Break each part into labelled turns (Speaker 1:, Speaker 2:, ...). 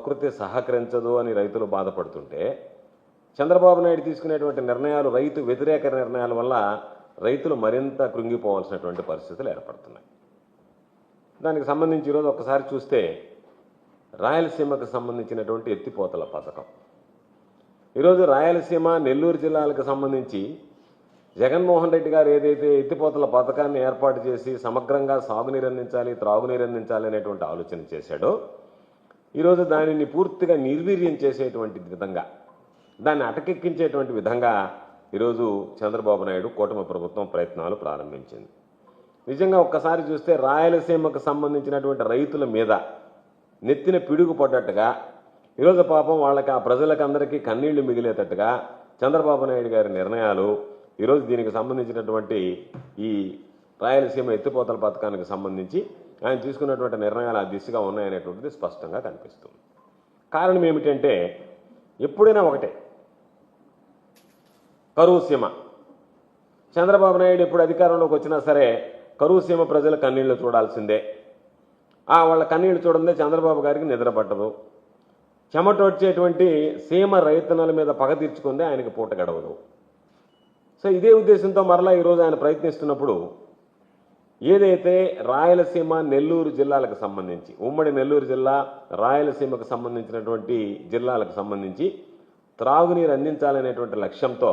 Speaker 1: ప్రకృతి సహకరించదు అని రైతులు బాధపడుతుంటే చంద్రబాబు నాయుడు తీసుకునేటువంటి నిర్ణయాలు రైతు వ్యతిరేక నిర్ణయాల వల్ల రైతులు మరింత కృంగిపోవాల్సినటువంటి పరిస్థితులు ఏర్పడుతున్నాయి. దానికి సంబంధించి ఈరోజు ఒకసారి చూస్తే రాయలసీమకు సంబంధించినటువంటి ఎత్తిపోతల పథకం, ఈరోజు రాయలసీమ నెల్లూరు జిల్లాలకు సంబంధించి జగన్మోహన్ రెడ్డి గారు ఏదైతే ఎత్తిపోతల పథకాన్ని ఏర్పాటు చేసి సమగ్రంగా సాగునీరు అందించాలి, త్రాగునీరు అందించాలి అనేటువంటి ఆలోచన చేశాడో ఈరోజు దానిని పూర్తిగా నిర్వీర్యం చేసేటువంటి విధంగా, దాన్ని అటకెక్కించేటువంటి విధంగా ఈరోజు చంద్రబాబు నాయుడు కూటమి ప్రభుత్వం ప్రయత్నాలు ప్రారంభించింది. నిజంగా ఒక్కసారి చూస్తే రాయలసీమకు సంబంధించినటువంటి రైతుల మీద నెత్తిన పిడుగు పడ్డట్టుగా ఈరోజు పాపం వాళ్ళకి ఆ ప్రజలకు అందరికీ కన్నీళ్లు మిగిలేటట్టుగా చంద్రబాబు నాయుడు గారి నిర్ణయాలు ఈరోజు దీనికి సంబంధించినటువంటి ఈ రాయలసీమ ఎత్తిపోతల పథకానికి సంబంధించి ఆయన తీసుకున్నటువంటి నిర్ణయాలు ఆ దిశగా ఉన్నాయనేటువంటిది స్పష్టంగా కనిపిస్తుంది. కారణం ఏమిటంటే ఎప్పుడైనా ఒకటే, కరువు సీమ చంద్రబాబు నాయుడు ఎప్పుడు అధికారంలోకి వచ్చినా సరే కరువు సీమ ప్రజల కన్నీళ్లు చూడాల్సిందే. వాళ్ళ కన్నీళ్లు చూడందే చంద్రబాబు గారికి నిద్ర పట్టదు. చెమట వచ్చేటువంటి సీమ రైతన్నల మీద పగ తీర్చుకుందే ఆయనకి పూట గడవదు. సో ఇదే ఉద్దేశంతో మరలా ఈరోజు ఆయన ప్రయత్నిస్తున్నప్పుడు ఏదైతే రాయలసీమ నెల్లూరు జిల్లాలకు సంబంధించి, ఉమ్మడి నెల్లూరు జిల్లా రాయలసీమకు సంబంధించినటువంటి జిల్లాలకు సంబంధించి త్రాగునీరు అందించాలనేటువంటి లక్ష్యంతో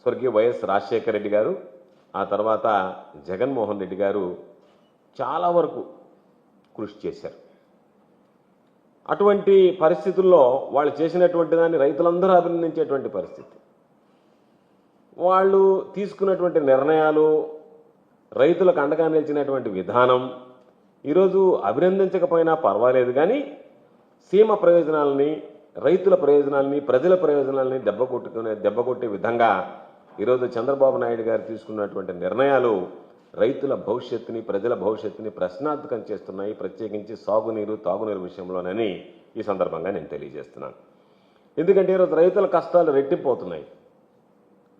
Speaker 1: స్వర్గీయ వైఎస్ రాజశేఖర రెడ్డి గారు, ఆ తర్వాత జగన్మోహన్ రెడ్డి గారు చాలా వరకు కృషి చేశారు. అటువంటి పరిస్థితుల్లో వాళ్ళు చేసినటువంటి దాన్ని రైతులందరూ అభినందించేటువంటి పరిస్థితి, వాళ్ళు తీసుకున్నటువంటి నిర్ణయాలు, రైతులకు అండగా నిలిచినటువంటి విధానం ఈరోజు అభినందించకపోయినా పర్వాలేదు, కానీ సీమ ప్రయోజనాలని, రైతుల ప్రయోజనాలని, ప్రజల ప్రయోజనాలని దెబ్బకొట్టే విధంగా ఈరోజు చంద్రబాబు నాయుడు గారు తీసుకున్నటువంటి నిర్ణయాలు రైతుల భవిష్యత్తుని, ప్రజల భవిష్యత్తుని ప్రశ్నార్థకం చేస్తున్నాయి, ప్రత్యేకించి సాగునీరు, తాగునీరు విషయంలోనని ఈ సందర్భంగా నేను తెలియజేస్తున్నాను. ఎందుకంటే ఈరోజు రైతుల కష్టాలు రెట్టింపోతున్నాయి.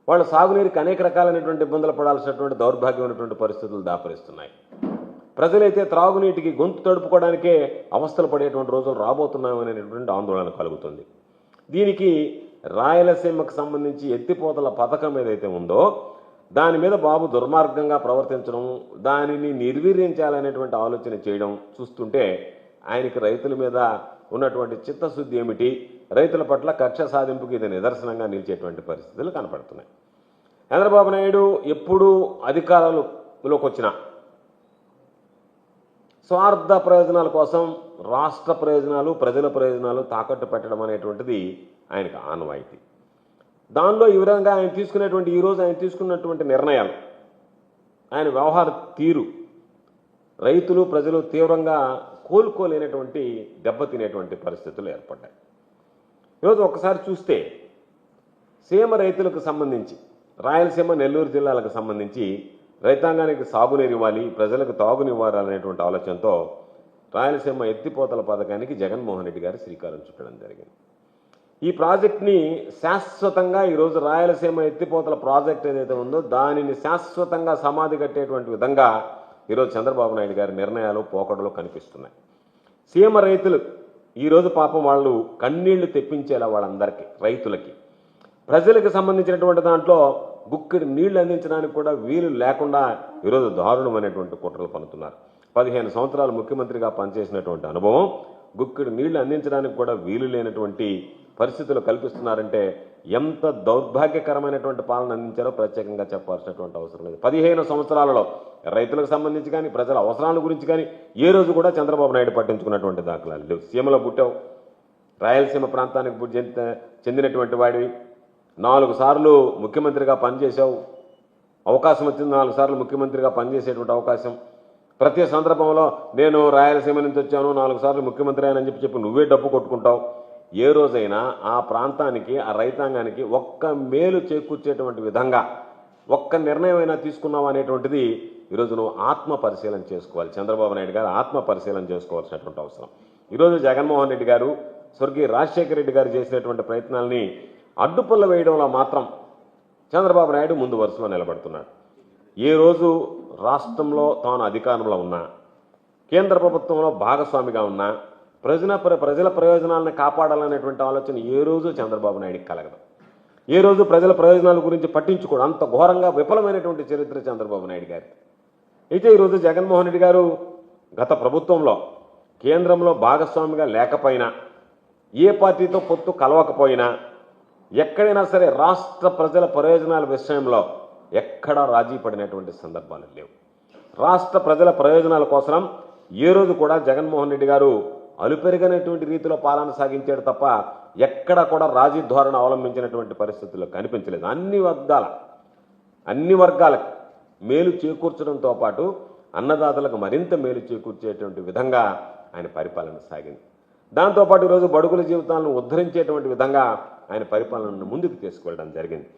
Speaker 1: వాళ్ళు సాగునీరుకి అనేక రకాలైనటువంటి ఇబ్బందులు పడాల్సినటువంటి దౌర్భాగ్యమైనటువంటి పరిస్థితులు దాపరిస్తున్నాయి. ప్రజలైతే త్రాగునీటికి గొంతు తడుపుకోవడానికే అవస్థలు పడేటువంటి రోజులు రాబోతున్నాయనేటువంటి ఆందోళన కలుగుతుంది. దీనికి రాయలసీమకు సంబంధించి ఎత్తిపోతల పథకం ఏదైతే ఉందో దాని మీద బాబు దుర్మార్గంగా ప్రవర్తించడం, దానిని నిర్వీర్యించాలనేటువంటి ఆలోచన చేయడం చూస్తుంటే ఆయనకి రైతుల మీద ఉన్నటువంటి చిత్తశుద్ధి ఏమిటి, రైతుల పట్ల కక్ష సాధింపుకి ఇది నిదర్శనంగా నిలిచేటువంటి పరిస్థితులు కనపడుతున్నాయి. చంద్రబాబు నాయుడు ఎప్పుడు అధికారంలోకి వచ్చినా స్వార్థ ప్రయోజనాల కోసం రాష్ట్ర ప్రయోజనాలు, ప్రజల ప్రయోజనాలు తాకట్టు పెట్టడం అనేటువంటిది ఆయనకు ఆనవాయితీ. దానిలో ఈ విధంగా ఆయన తీసుకునేటువంటి, ఈరోజు ఆయన తీసుకున్నటువంటి నిర్ణయాలు, ఆయన వ్యవహార తీరు రైతులు, ప్రజలు తీవ్రంగా కోలుకోలేనటువంటి, దెబ్బతినేటువంటి పరిస్థితులు ఏర్పడ్డాయి. ఈరోజు ఒకసారి చూస్తే సీమ రైతులకు సంబంధించి, రాయలసీమ నెల్లూరు జిల్లాలకు సంబంధించి రైతాంగానికి సాగునీరు ఇవ్వాలి, ప్రజలకు తాగునివ్వాలనేటువంటి ఆలోచనతో రాయలసీమ ఎత్తిపోతల పథకానికి జగన్మోహన్ రెడ్డి గారు శ్రీకారం చుట్టడం జరిగింది. ఈ ప్రాజెక్ట్ని శాశ్వతంగా, ఈరోజు రాయలసీమ ఎత్తిపోతల ప్రాజెక్ట్ ఏదైతే ఉందో దానిని శాశ్వతంగా సమాధి కట్టేటువంటి విధంగా ఈరోజు చంద్రబాబు నాయుడు గారి నిర్ణయాలు, పోకడలు కనిపిస్తున్నాయి. సీమ రైతులు ఈరోజు పాపం వాళ్ళు కన్నీళ్లు తెప్పించేలా వాళ్ళందరికీ, రైతులకి, ప్రజలకు సంబంధించినటువంటి దాంట్లో గుక్కిడి నీళ్లు అందించడానికి కూడా వీలు లేకుండా ఈరోజు దారుణమైనటువంటి కుట్రలు పన్నుతున్నారు. 15 సంవత్సరాలు ముఖ్యమంత్రిగా పనిచేసినటువంటి అనుభవం, గుక్కిడి నీళ్లు అందించడానికి కూడా వీలు లేనటువంటి పరిస్థితులు కల్పిస్తున్నారంటే ఎంత దౌర్భాగ్యకరమైనటువంటి పాలన అందించారో ప్రత్యేకంగా చెప్పాల్సినటువంటి అవసరం లేదు. 15 సంవత్సరాలలో రైతులకు సంబంధించి కానీ, ప్రజల అవసరాల గురించి కానీ ఏ రోజు కూడా చంద్రబాబు నాయుడు పట్టించుకున్నటువంటి దాఖలాలు లేవు. సీమలో పుట్టావు, రాయలసీమ ప్రాంతానికి చెందినటువంటి వాడివి, 4 సార్లు ముఖ్యమంత్రిగా పనిచేశావు, అవకాశం వచ్చింది 4 సార్లు ముఖ్యమంత్రిగా పనిచేసేటువంటి అవకాశం. ప్రతి సందర్భంలో నేను రాయలసీమ నుంచి వచ్చాను, 4 సార్లు ముఖ్యమంత్రి అని చెప్పి నువ్వే డబ్బు కొట్టుకుంటావు. ఏ రోజైనా ఆ ప్రాంతానికి, ఆ రైతాంగానికి ఒక్క మేలు చేకూర్చేటువంటి విధంగా ఒక్క నిర్ణయం అయినా తీసుకున్నావు అనేటువంటిది ఈరోజు నువ్వు ఆత్మ పరిశీలన చేసుకోవాలి. చంద్రబాబు నాయుడు గారు ఆత్మ పరిశీలన చేసుకోవాల్సినటువంటి అవసరం. ఈరోజు జగన్మోహన్ రెడ్డి గారు, స్వర్గీయ రాజశేఖర రెడ్డి గారు చేసినటువంటి ప్రయత్నాలని అడ్డుపుల్ల వేయడంలో మాత్రం చంద్రబాబు నాయుడు ముందు వరుసలో నిలబడుతున్నాడు. ఏ రోజు రాష్ట్రంలో తాను అధికారంలో ఉన్నా, కేంద్ర ప్రభుత్వంలో భాగస్వామిగా ఉన్నా, ప్రజల ప్రయోజనాలను కాపాడాలనేటువంటి ఆలోచన ఏ రోజు చంద్రబాబు నాయుడికి కలగదు. ఏ రోజు ప్రజల ప్రయోజనాల గురించి పట్టించుకోడు. అంత ఘోరంగా విఫలమైనటువంటి చరిత్ర చంద్రబాబు నాయుడు గారి. అయితే ఈరోజు జగన్మోహన్ రెడ్డి గారు గత ప్రభుత్వంలో కేంద్రంలో భాగస్వామిగా లేకపోయినా, ఏ పార్టీతో పొత్తు కలవకపోయినా, ఎక్కడైనా సరే రాష్ట్ర ప్రజల ప్రయోజనాల విషయంలో ఎక్కడా రాజీ పడినటువంటి సందర్భాలు లేవు. రాష్ట్ర ప్రజల ప్రయోజనాల కోసం ఏ రోజు కూడా జగన్మోహన్ రెడ్డి గారు అలుపెరిగినటువంటి రీతిలో పాలన సాగించాడు తప్ప ఎక్కడ కూడా రాజీ ధోరణి అవలంబించినటువంటి పరిస్థితుల్లో కనిపించలేదు. అన్ని వర్గాలకు మేలు చేకూర్చడంతో పాటు అన్నదాతలకు మరింత మేలు చేకూర్చేటువంటి విధంగా ఆయన పరిపాలన సాగింది. దాంతోపాటు ఈరోజు బడుగుల జీవితాలను ఉద్ధరించేటువంటి విధంగా ఆయన పరిపాలనను ముందుకు తీసుకెళ్ళడం జరిగింది.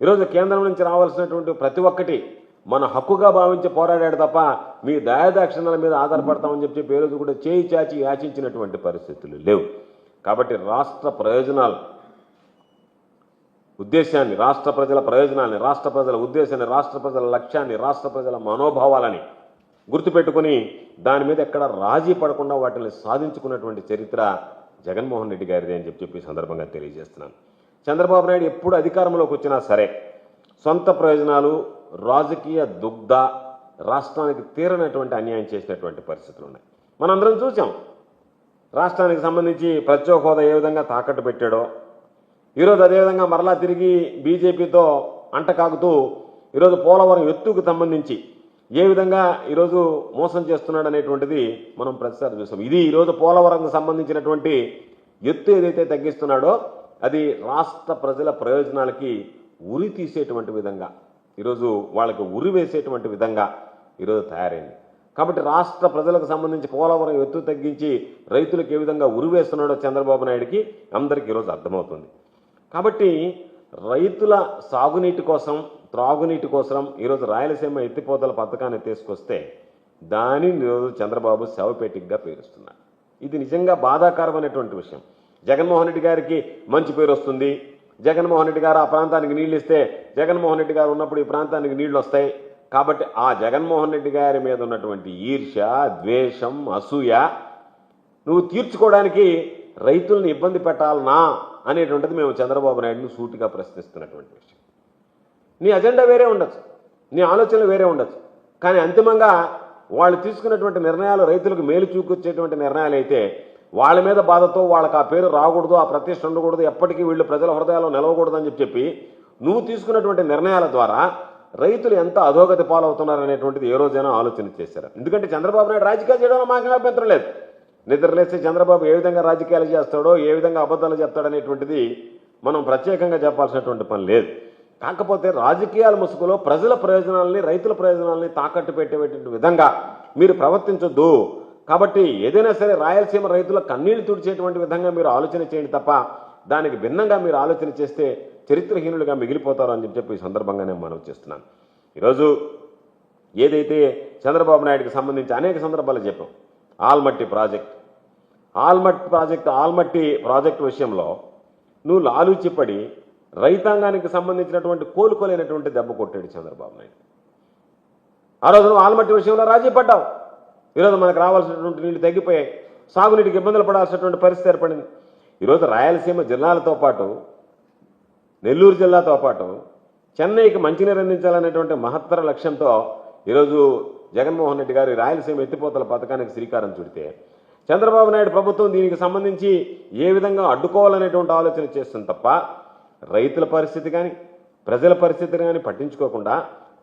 Speaker 1: ఈరోజు కేంద్రం నుంచి రావాల్సినటువంటి ప్రతి ఒక్కటి మన హక్కుగా భావించి పోరాడాడు తప్ప మీ దయాదాక్షిణ్యాల మీద ఆధారపడతామని చెప్పి ఏ రోజు కూడా చేయి చాచి యాచించినటువంటి పరిస్థితులు లేవు. కాబట్టి రాష్ట్ర ప్రయోజనాలు ఉద్దేశాన్ని, రాష్ట్ర ప్రజల ప్రయోజనాన్ని, రాష్ట్ర ప్రజల ఉద్దేశాన్ని, రాష్ట్ర ప్రజల లక్ష్యాన్ని, రాష్ట్ర ప్రజల మనోభావాలని గుర్తుపెట్టుకుని దాని మీద ఎక్కడ రాజీ పడకుండా వాటిని సాధించుకున్నటువంటి చరిత్ర జగన్మోహన్ రెడ్డి గారిది అని చెప్పి సందర్భంగా తెలియజేస్తున్నాను. చంద్రబాబు నాయుడు ఎప్పుడు అధికారంలోకి వచ్చినా సరే సొంత ప్రయోజనాలు, రాజకీయ దుగ్ధ రాష్ట్రానికి తీరనటువంటి అన్యాయం చేసినటువంటి పరిస్థితులు ఉన్నాయి. మనందరం చూసాం. రాష్ట్రానికి సంబంధించి ప్రత్యేక హోదా ఏ విధంగా తాకట్టు పెట్టాడో, ఈరోజు అదేవిధంగా మరలా తిరిగి బీజేపీతో అంటకాగుతూ ఈరోజు పోలవరం ఎత్తుకు సంబంధించి ఏ విధంగా ఈరోజు మోసం చేస్తున్నాడు అనేటువంటిది మనం ప్రతిసారి చూసాం. ఇది ఈరోజు పోలవరంకు సంబంధించినటువంటి ఎత్తు ఏదైతే తగ్గిస్తున్నాడో అది రాష్ట్ర ప్రజల ప్రయోజనాలకి ఉరి తీసేటువంటి విధంగా, ఈరోజు వాళ్ళకి ఉరి వేసేటువంటి విధంగా ఈరోజు తయారైంది. కాబట్టి రాష్ట్ర ప్రజలకు సంబంధించి పోలవరం ఎత్తు తగ్గించి రైతులకు ఏ విధంగా ఉరి వేస్తున్నాడో చంద్రబాబు నాయుడికి అందరికీ ఈరోజు అర్థమవుతుంది. కాబట్టి రైతుల సాగునీటి కోసం, త్రాగునీటి కోసం ఈరోజు రాయలసీమ ఎత్తిపోతల పథకాన్ని తీసుకొస్తే దానిని ఈరోజు చంద్రబాబు శవపేటికగా పేరుస్తున్నారు. ఇది నిజంగా బాధాకరమైనటువంటి విషయం. జగన్మోహన్ రెడ్డి గారికి మంచి పేరు వస్తుంది. జగన్మోహన్ రెడ్డి గారు ఆ ప్రాంతానికి నీళ్ళు ఇస్తే జగన్మోహన్ రెడ్డి గారు ఉన్నప్పుడు ఈ ప్రాంతానికి నీళ్లు వస్తాయి. కాబట్టి ఆ జగన్మోహన్ రెడ్డి గారి మీద ఉన్నటువంటి ఈర్ష్య, ద్వేషం, అసూయ నువ్వు తీర్చుకోవడానికి రైతుల్ని ఇబ్బంది పెట్టాలనా అనేటువంటిది మేము చంద్రబాబు నాయుడుని సూటిగా ప్రశ్నిస్తున్నటువంటి విషయం. నీ అజెండా వేరే ఉండొచ్చు, నీ ఆలోచనలు వేరే ఉండొచ్చు, కానీ అంతిమంగా వాళ్ళు తీసుకున్నటువంటి నిర్ణయాలు రైతులకు మేలు చూకొచ్చేటువంటి నిర్ణయాలు అయితే వాళ్ళ మీద బాధతో వాళ్ళకి ఆ పేరు రాకూడదు, ఆ ప్రతిష్ట ఉండకూడదు, ఎప్పటికీ వీళ్ళు ప్రజల హృదయాల్లో నిలవకూడదు అని చెప్పి నువ్వు తీసుకున్నటువంటి నిర్ణయాల ద్వారా రైతులు ఎంత అధోగతి పాలవుతున్నారు అనేటువంటిది ఏ రోజైనా ఆలోచన చేశారు. ఎందుకంటే చంద్రబాబు నాయుడు రాజకీయాలు చేయడంలో మాకేం అభ్యంతరం లేదు. నిద్రలేస్తే చంద్రబాబు ఏ విధంగా రాజకీయాలు చేస్తాడో, ఏ విధంగా అబద్ధాలు చెప్తాడనేటువంటిది మనం ప్రత్యేకంగా చెప్పాల్సినటువంటి పని లేదు. కాకపోతే రాజకీయాల ముసుగులో ప్రజల ప్రయోజనాలని, రైతుల ప్రయోజనాలని తాకట్టు పెట్టేటువంటి విధంగా మీరు ప్రవర్తించొద్దు. కాబట్టి ఏదైనా సరే రాయలసీమ రైతుల కన్నీళ్లు తుడిచేటువంటి విధంగా మీరు ఆలోచన చేయండి తప్ప దానికి భిన్నంగా మీరు ఆలోచన చేస్తే చరిత్రహీనులుగా మిగిలిపోతారు అని చెప్పి ఈ సందర్భంగానే మనవి చేస్తున్నాను. ఈరోజు ఏదైతే చంద్రబాబు నాయుడికి సంబంధించి అనేక సందర్భాలు చెప్పాం. ఆల్మట్టి ప్రాజెక్టు విషయంలో నువ్వు లాలూచిపడి రైతాంగానికి సంబంధించినటువంటి కోలుకోలేనటువంటి దెబ్బ కొట్టాడు చంద్రబాబు నాయుడు. ఆ రోజు నువ్వు ఆల్మట్టి విషయంలో రాజీ పడ్డావు. ఈరోజు మనకు రావాల్సినటువంటి నీళ్లు తగ్గిపోయాయి, సాగునీటికి ఇబ్బందులు పడాల్సినటువంటి పరిస్థితి ఏర్పడింది. ఈరోజు రాయలసీమ జిల్లాలతో పాటు, నెల్లూరు జిల్లాతో పాటు చెన్నైకి మంచినీరు అందించాలనేటువంటి మహత్తర లక్ష్యంతో ఈరోజు జగన్మోహన్ రెడ్డి గారు రాయలసీమ ఎత్తిపోతల పథకానికి శ్రీకారం చుడితే చంద్రబాబు నాయుడు ప్రభుత్వం దీనికి సంబంధించి ఏ విధంగా అడ్డుకోవాలనేటువంటి ఆలోచన చేస్తుంది తప్ప రైతుల పరిస్థితి కానీ, ప్రజల పరిస్థితిని కానీ పట్టించుకోకుండా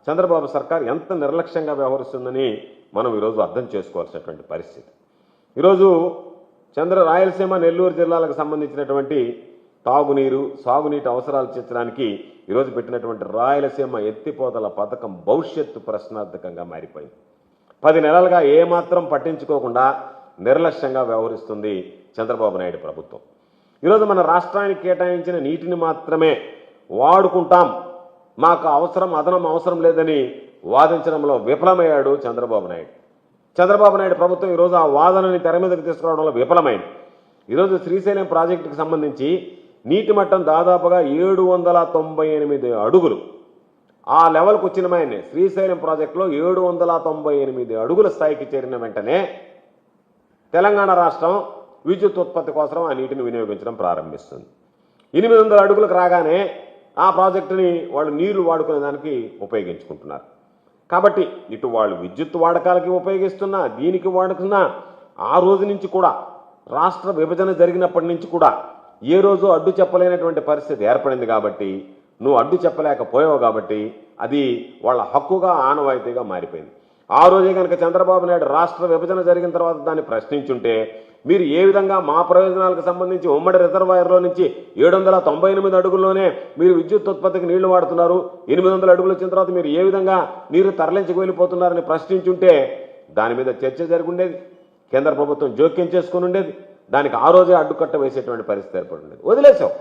Speaker 1: చంద్రబాబు సర్కార్ ఎంత నిర్లక్ష్యంగా వ్యవహరిస్తుందని మనం ఈరోజు అర్థం చేసుకోవాల్సినటువంటి పరిస్థితి. ఈరోజు రాయలసీమ, నెల్లూరు జిల్లాలకు సంబంధించినటువంటి తాగునీరు, సాగునీటి అవసరాలు తీర్చడానికి ఈరోజు పెట్టినటువంటి రాయలసీమ ఎత్తిపోతల పథకం భవిష్యత్తు ప్రశ్నార్థకంగా మారిపోయింది. 10 నెలలుగా ఏమాత్రం పట్టించుకోకుండా నిర్లక్ష్యంగా వ్యవహరిస్తుంది చంద్రబాబు నాయుడు ప్రభుత్వం. ఈరోజు మన రాష్ట్రానికి కేటాయించిన నీటిని మాత్రమే వాడుకుంటాం, మాకు అదనం అవసరం లేదని వాదించడంలో విఫలమయ్యాడు చంద్రబాబు నాయుడు. చంద్రబాబు నాయుడు ప్రభుత్వం ఈరోజు ఆ వాదనని తెర మీదకి తీసుకురావడంలో విఫలమైంది. ఈరోజు శ్రీశైలం ప్రాజెక్టుకు సంబంధించి నీటి మట్టం దాదాపుగా 798 అడుగులు ఆ లెవెల్కి వచ్చిన మాయనే. శ్రీశైలం ప్రాజెక్టులో 798 అడుగుల స్థాయికి చేరిన వెంటనే తెలంగాణ రాష్ట్రం విద్యుత్ ఉత్పత్తి కోసం ఆ నీటిని వినియోగించడం ప్రారంభిస్తుంది. 800 అడుగులకు రాగానే ఆ ప్రాజెక్టుని వాళ్ళు నీళ్లు వాడుకునే దానికి ఉపయోగించుకుంటున్నారు. కాబట్టి ఇటు వాళ్ళు విద్యుత్ వాడకాలకి ఉపయోగిస్తున్నా, దీనికి వాడుకున్నా ఆ రోజు నుంచి కూడా రాష్ట్ర విభజన జరిగినప్పటి నుంచి కూడా ఏ రోజు అడ్డు చెప్పలేనటువంటి పరిస్థితి ఏర్పడింది. కాబట్టి నువ్వు అడ్డు చెప్పలేకపోయావు కాబట్టి అది వాళ్ళ హక్కుగా ఆనవాయితీగా మారిపోయింది. ఆ రోజే కనుక చంద్రబాబు నాయుడు రాష్ట్ర విభజన జరిగిన తర్వాత దాన్ని ప్రశ్నించుంటే మీరు ఏ విధంగా మా ప్రయోజనాలకు సంబంధించి ఉమ్మడి రిజర్వాయర్లో నుంచి 798 అడుగుల్లోనే మీరు విద్యుత్ ఉత్పత్తికి నీళ్లు వాడుతున్నారు, 800 అడుగులు వచ్చిన తర్వాత మీరు ఏ విధంగా నీరు తరలించుకు వెళ్ళిపోతున్నారని ప్రశ్నించుంటే దాని మీద చర్చ జరిగి ఉండేది, కేంద్ర ప్రభుత్వం జోక్యం చేసుకుని ఉండేది, దానికి ఆ రోజే అడ్డుకట్ట వేసేటువంటి పరిస్థితి ఏర్పడి ఉండేది. వదిలేసావు,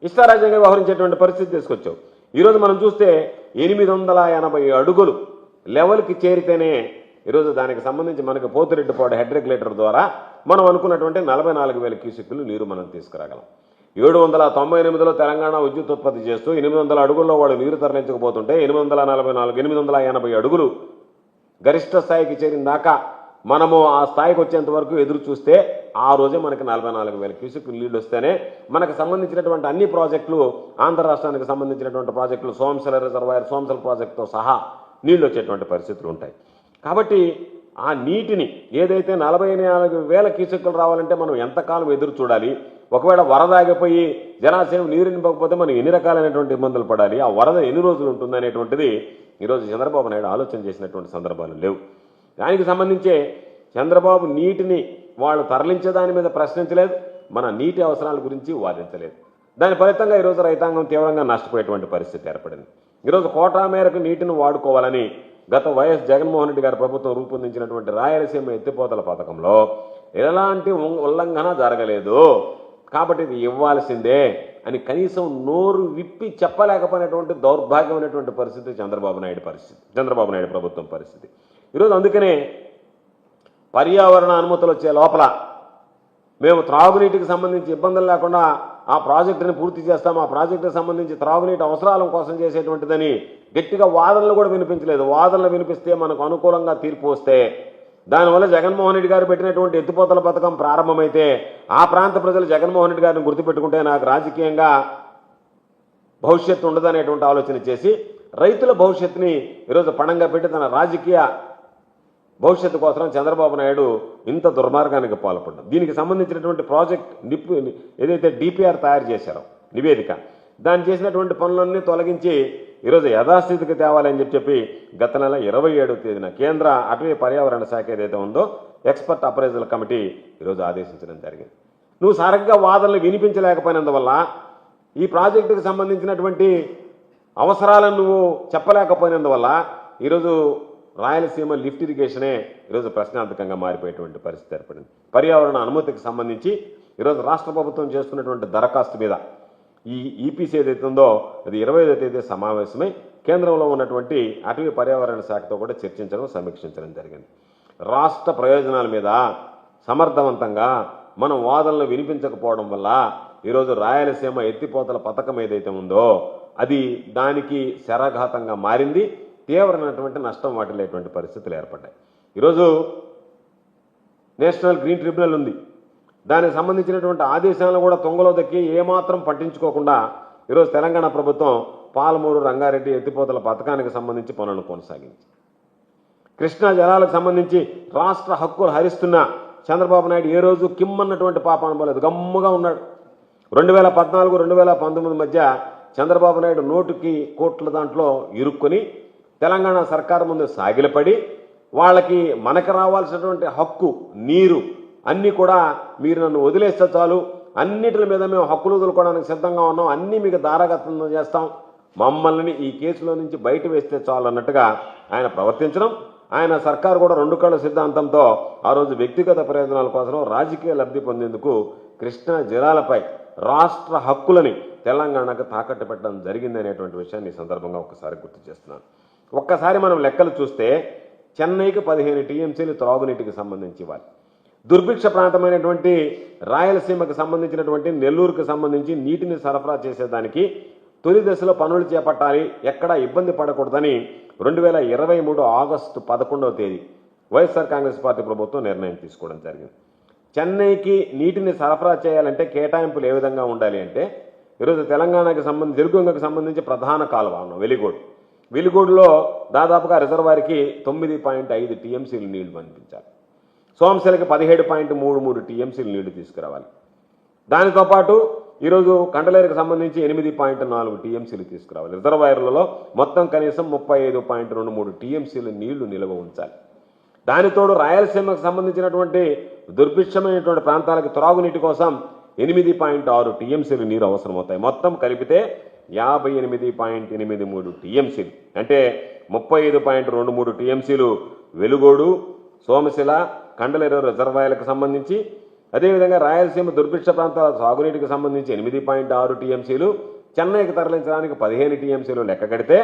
Speaker 1: ఇష్టారాజ్యంగా వ్యవహరించేటువంటి పరిస్థితి తీసుకొచ్చావు. ఈరోజు మనం చూస్తే 880 అడుగులు లెవెల్కి చేరితేనే ఈరోజు దానికి సంబంధించి మనకి పోతిరెడ్డిపాడు హెడ్ రెగ్యులేటర్ ద్వారా మనం అనుకున్నటువంటి 44,000 క్యూసెక్కులు నీరు మనం తీసుకురాగలం. 798లో తెలంగాణ విద్యుత్ ఉత్పత్తి చేస్తూ 800 అడుగుల్లో వాళ్ళు నీరు తరలించకపోతుంటే 880 అడుగులు గరిష్ట స్థాయికి చేరిన దాకా మనము ఆ స్థాయికి వచ్చేంత వరకు ఎదురు చూస్తే ఆ రోజే మనకి 44,000 క్యూసెక్కులు నీళ్లు వస్తేనే మనకు సంబంధించినటువంటి అన్ని ప్రాజెక్టులు, ఆంధ్ర రాష్ట్రానికి సంబంధించినటువంటి ప్రాజెక్టులు, సోమశిల రిజర్వాయర్, సోమశిల ప్రాజెక్టుతో సహా నీళ్లు వచ్చేటువంటి పరిస్థితులు ఉంటాయి. కాబట్టి ఆ నీటిని ఏదైతే 44,000 క్యూసెక్కులు రావాలంటే మనం ఎంతకాలం ఎదురు చూడాలి? ఒకవేళ వరద ఆగిపోయి జలాశయం నీరు నింపకపోతే మనం ఎన్ని రకాలైనటువంటి ఇబ్బందులు పడాలి? ఆ వరద ఎన్ని రోజులు ఉంటుందనేటువంటిది ఈరోజు చంద్రబాబు నాయుడు ఆలోచన చేసినటువంటి సందర్భాలు లేవు. దానికి సంబంధించే చంద్రబాబు నీటిని వాళ్ళు తరలించే దాని మీద ప్రశ్నించలేదు, మన నీటి అవసరాల గురించి వాదించలేదు. దాని ఫలితంగా ఈరోజు రైతాంగం తీవ్రంగా నష్టపోయేటువంటి పరిస్థితి ఏర్పడింది. ఈరోజు కోటా మేరకు నీటిని వాడుకోవాలని గత వైఎస్ జగన్మోహన్ రెడ్డి గారి ప్రభుత్వం రూపొందించినటువంటి రాయలసీమ ఎత్తిపోతల పథకంలో ఎలాంటి ఉల్లంఘన జరగలేదు, కాబట్టి ఇది ఇవ్వాల్సిందే అని కనీసం నోరు విప్పి చెప్పలేకపోయినటువంటి దౌర్భాగ్యమైనటువంటి పరిస్థితి చంద్రబాబు నాయుడు ప్రభుత్వం పరిస్థితి. ఈరోజు అందుకనే పర్యావరణ అనుమతులు వచ్చే లోపల మేము త్రాగునీటికి సంబంధించి ఇబ్బందులు లేకుండా ఆ ప్రాజెక్టుని పూర్తి చేస్తాం, ఆ ప్రాజెక్టుకి సంబంధించి త్రాగునీటి అవసరాల కోసం చేసేటువంటిదని గట్టిగా వాదనలు కూడా వినిపించలేదు. వాదనలు వినిపిస్తే మనకు అనుకూలంగా తీర్పు వస్తే దానివల్ల జగన్మోహన్ రెడ్డి గారు పెట్టినటువంటి ఎత్తిపోతల పథకం ప్రారంభమైతే ఆ ప్రాంత ప్రజలు జగన్మోహన్ రెడ్డి గారిని గుర్తుపెట్టుకుంటే నాకు రాజకీయంగా భవిష్యత్తు ఉండదనేటువంటి ఆలోచన చేసి రైతుల భవిష్యత్తుని ఈరోజు పణంగా పెట్టి తన రాజకీయ భవిష్యత్తు కోసం చంద్రబాబు నాయుడు ఇంత దుర్మార్గానికి పాల్పడ్డారు. దీనికి సంబంధించినటువంటి ప్రాజెక్ట్ ఏదైతే డిపిఆర్ తయారు చేశారో నివేదిక, దాన్ని చేసినటువంటి పనులన్నీ తొలగించి ఈరోజు యథాస్థితికి తేవాలని చెప్పి గత నెల 27వ తేదీన కేంద్ర అటవీ పర్యావరణ శాఖ ఏదైతే ఉందో ఎక్స్పర్ట్ అప్రైజల్ కమిటీ ఈరోజు ఆదేశించడం జరిగింది. నువ్వు సరిగ్గా వాదనలు వినిపించలేకపోయినందువల్ల ఈ ప్రాజెక్టుకు సంబంధించినటువంటి అవసరాలను నువ్వు చెప్పలేకపోయినందువల్ల ఈరోజు రాయలసీమ లిఫ్ట్ ఇరిగేషనే ఈరోజు ప్రశ్నార్థకంగా మారిపోయేటువంటి పరిస్థితి ఏర్పడింది. పర్యావరణ అనుమతికి సంబంధించి ఈరోజు రాష్ట్ర ప్రభుత్వం చేస్తున్నటువంటి దరఖాస్తు మీద ఈ ఈపీసీ ఏదైతే ఉందో అది 25వ తేదీ సమావేశమై కేంద్రంలో ఉన్నటువంటి అటవీ పర్యావరణ శాఖతో కూడా చర్చించడం, సమీక్షించడం జరిగింది. రాష్ట్ర ప్రయోజనాల మీద సమర్థవంతంగా మనం వాదనలు వినిపించకపోవడం వల్ల ఈరోజు రాయలసీమ ఎత్తిపోతల పథకం ఏదైతే ఉందో అది దానికి శరాఘాతంగా మారింది, తీవ్రమైనటువంటి నష్టం వాటిల్లేటువంటి పరిస్థితులు ఏర్పడ్డాయి. ఈరోజు నేషనల్ గ్రీన్ ట్రిబ్యునల్ ఉంది, దానికి సంబంధించినటువంటి ఆదేశాలను కూడా తొంగలో దక్కి ఏమాత్రం పట్టించుకోకుండా ఈరోజు తెలంగాణ ప్రభుత్వం పాలమూరు రంగారెడ్డి ఎత్తిపోతల పథకానికి సంబంధించి పనులను కొనసాగింది. కృష్ణా జలాలకు సంబంధించి రాష్ట్ర హక్కులు హరిస్తున్న చంద్రబాబు నాయుడు ఏ రోజు కిమ్మన్నటువంటి పాపాను పోలేదు, గమ్ముగా ఉన్నాడు. 2014, 2019 మధ్య చంద్రబాబు నాయుడు నోటుకి కోట్ల దాంట్లో ఇరుక్కొని తెలంగాణ సర్కారు ముందు సాగిలపడి వాళ్ళకి మనకు రావాల్సినటువంటి హక్కు నీరు అన్నీ కూడా మీరు నన్ను వదిలేస్తే చాలు, అన్నిటి మీద మేము హక్కులు వదులుకోవడానికి సిద్ధంగా ఉన్నాం, అన్నీ మీకు దారాగతం చేస్తాం, మమ్మల్ని ఈ కేసులో నుంచి బయట వేస్తే చాలు అన్నట్టుగా ఆయన ప్రవర్తించడం, ఆయన సర్కారు కూడా 2 కళ్ళ సిద్ధాంతంతో ఆ రోజు వ్యక్తిగత ప్రయోజనాల కోసం రాజకీయ లబ్ధి పొందేందుకు కృష్ణా జలాలపై రాష్ట్ర హక్కులని తెలంగాణకు తాకట్టు పెట్టడం జరిగింది అనేటువంటి విషయాన్ని ఈ సందర్భంగా ఒకసారి గుర్తు చేస్తున్నాను. ఒక్కసారి మనం లెక్కలు చూస్తే చెన్నైకి 15 టీఎంసీలు త్రాగునీటికి సంబంధించి ఇవ్వాలి. దుర్భిక్ష ప్రాంతమైనటువంటి రాయలసీమకు సంబంధించినటువంటి నెల్లూరుకు సంబంధించి నీటిని సరఫరా చేసేదానికి తొలి దశలో పనులు చేపట్టాలి, ఎక్కడా ఇబ్బంది పడకూడదని 2023 ఆగస్టు 11వ తేదీ వైఎస్ఆర్ కాంగ్రెస్ పార్టీ ప్రభుత్వం నిర్ణయం తీసుకోవడం జరిగింది. చెన్నైకి నీటిని సరఫరా చేయాలంటే కేటాయింపులు ఏ విధంగా ఉండాలి అంటే ఈరోజు తెలంగాణకి సంబంధించి తెలుగుగంగకు సంబంధించి ప్రధాన కాలువ వెలిగోడులో దాదాపుగా రిజర్వాయర్కి 9.5 టీఎంసీలు నీళ్లు పంపించాలి. సోమశిలకి 17.33 టీఎంసీలు నీళ్లు తీసుకురావాలి. దానితో పాటు ఈరోజు కండలేరుకు సంబంధించి 8.4 టీఎంసీలు తీసుకురావాలి. రిజర్వాయర్లలో మొత్తం కనీసం 35.23 టీఎంసీలు నీళ్లు నిల్వ ఉంచాలి. దానితోడు రాయలసీమకు సంబంధించినటువంటి దుర్భిక్షమైనటువంటి ప్రాంతాలకు త్రాగునీటి కోసం 8.6 టీఎంసీలు నీరు అవసరమవుతాయి. మొత్తం కలిపితే 58.83 టీఎంసీలు అంటే 35.23 టీఎంసీలు వెలుగోడు, సోమశిల, కండలేరు రిజర్వాయర్లకు సంబంధించి, అదేవిధంగా రాయలసీమ దుర్భిక్ష ప్రాంతాల సాగునీటికి సంబంధించి 8.6 టీఎంసీలు, చెన్నైకి తరలించడానికి 15 టీఎంసీలు లెక్క కడితే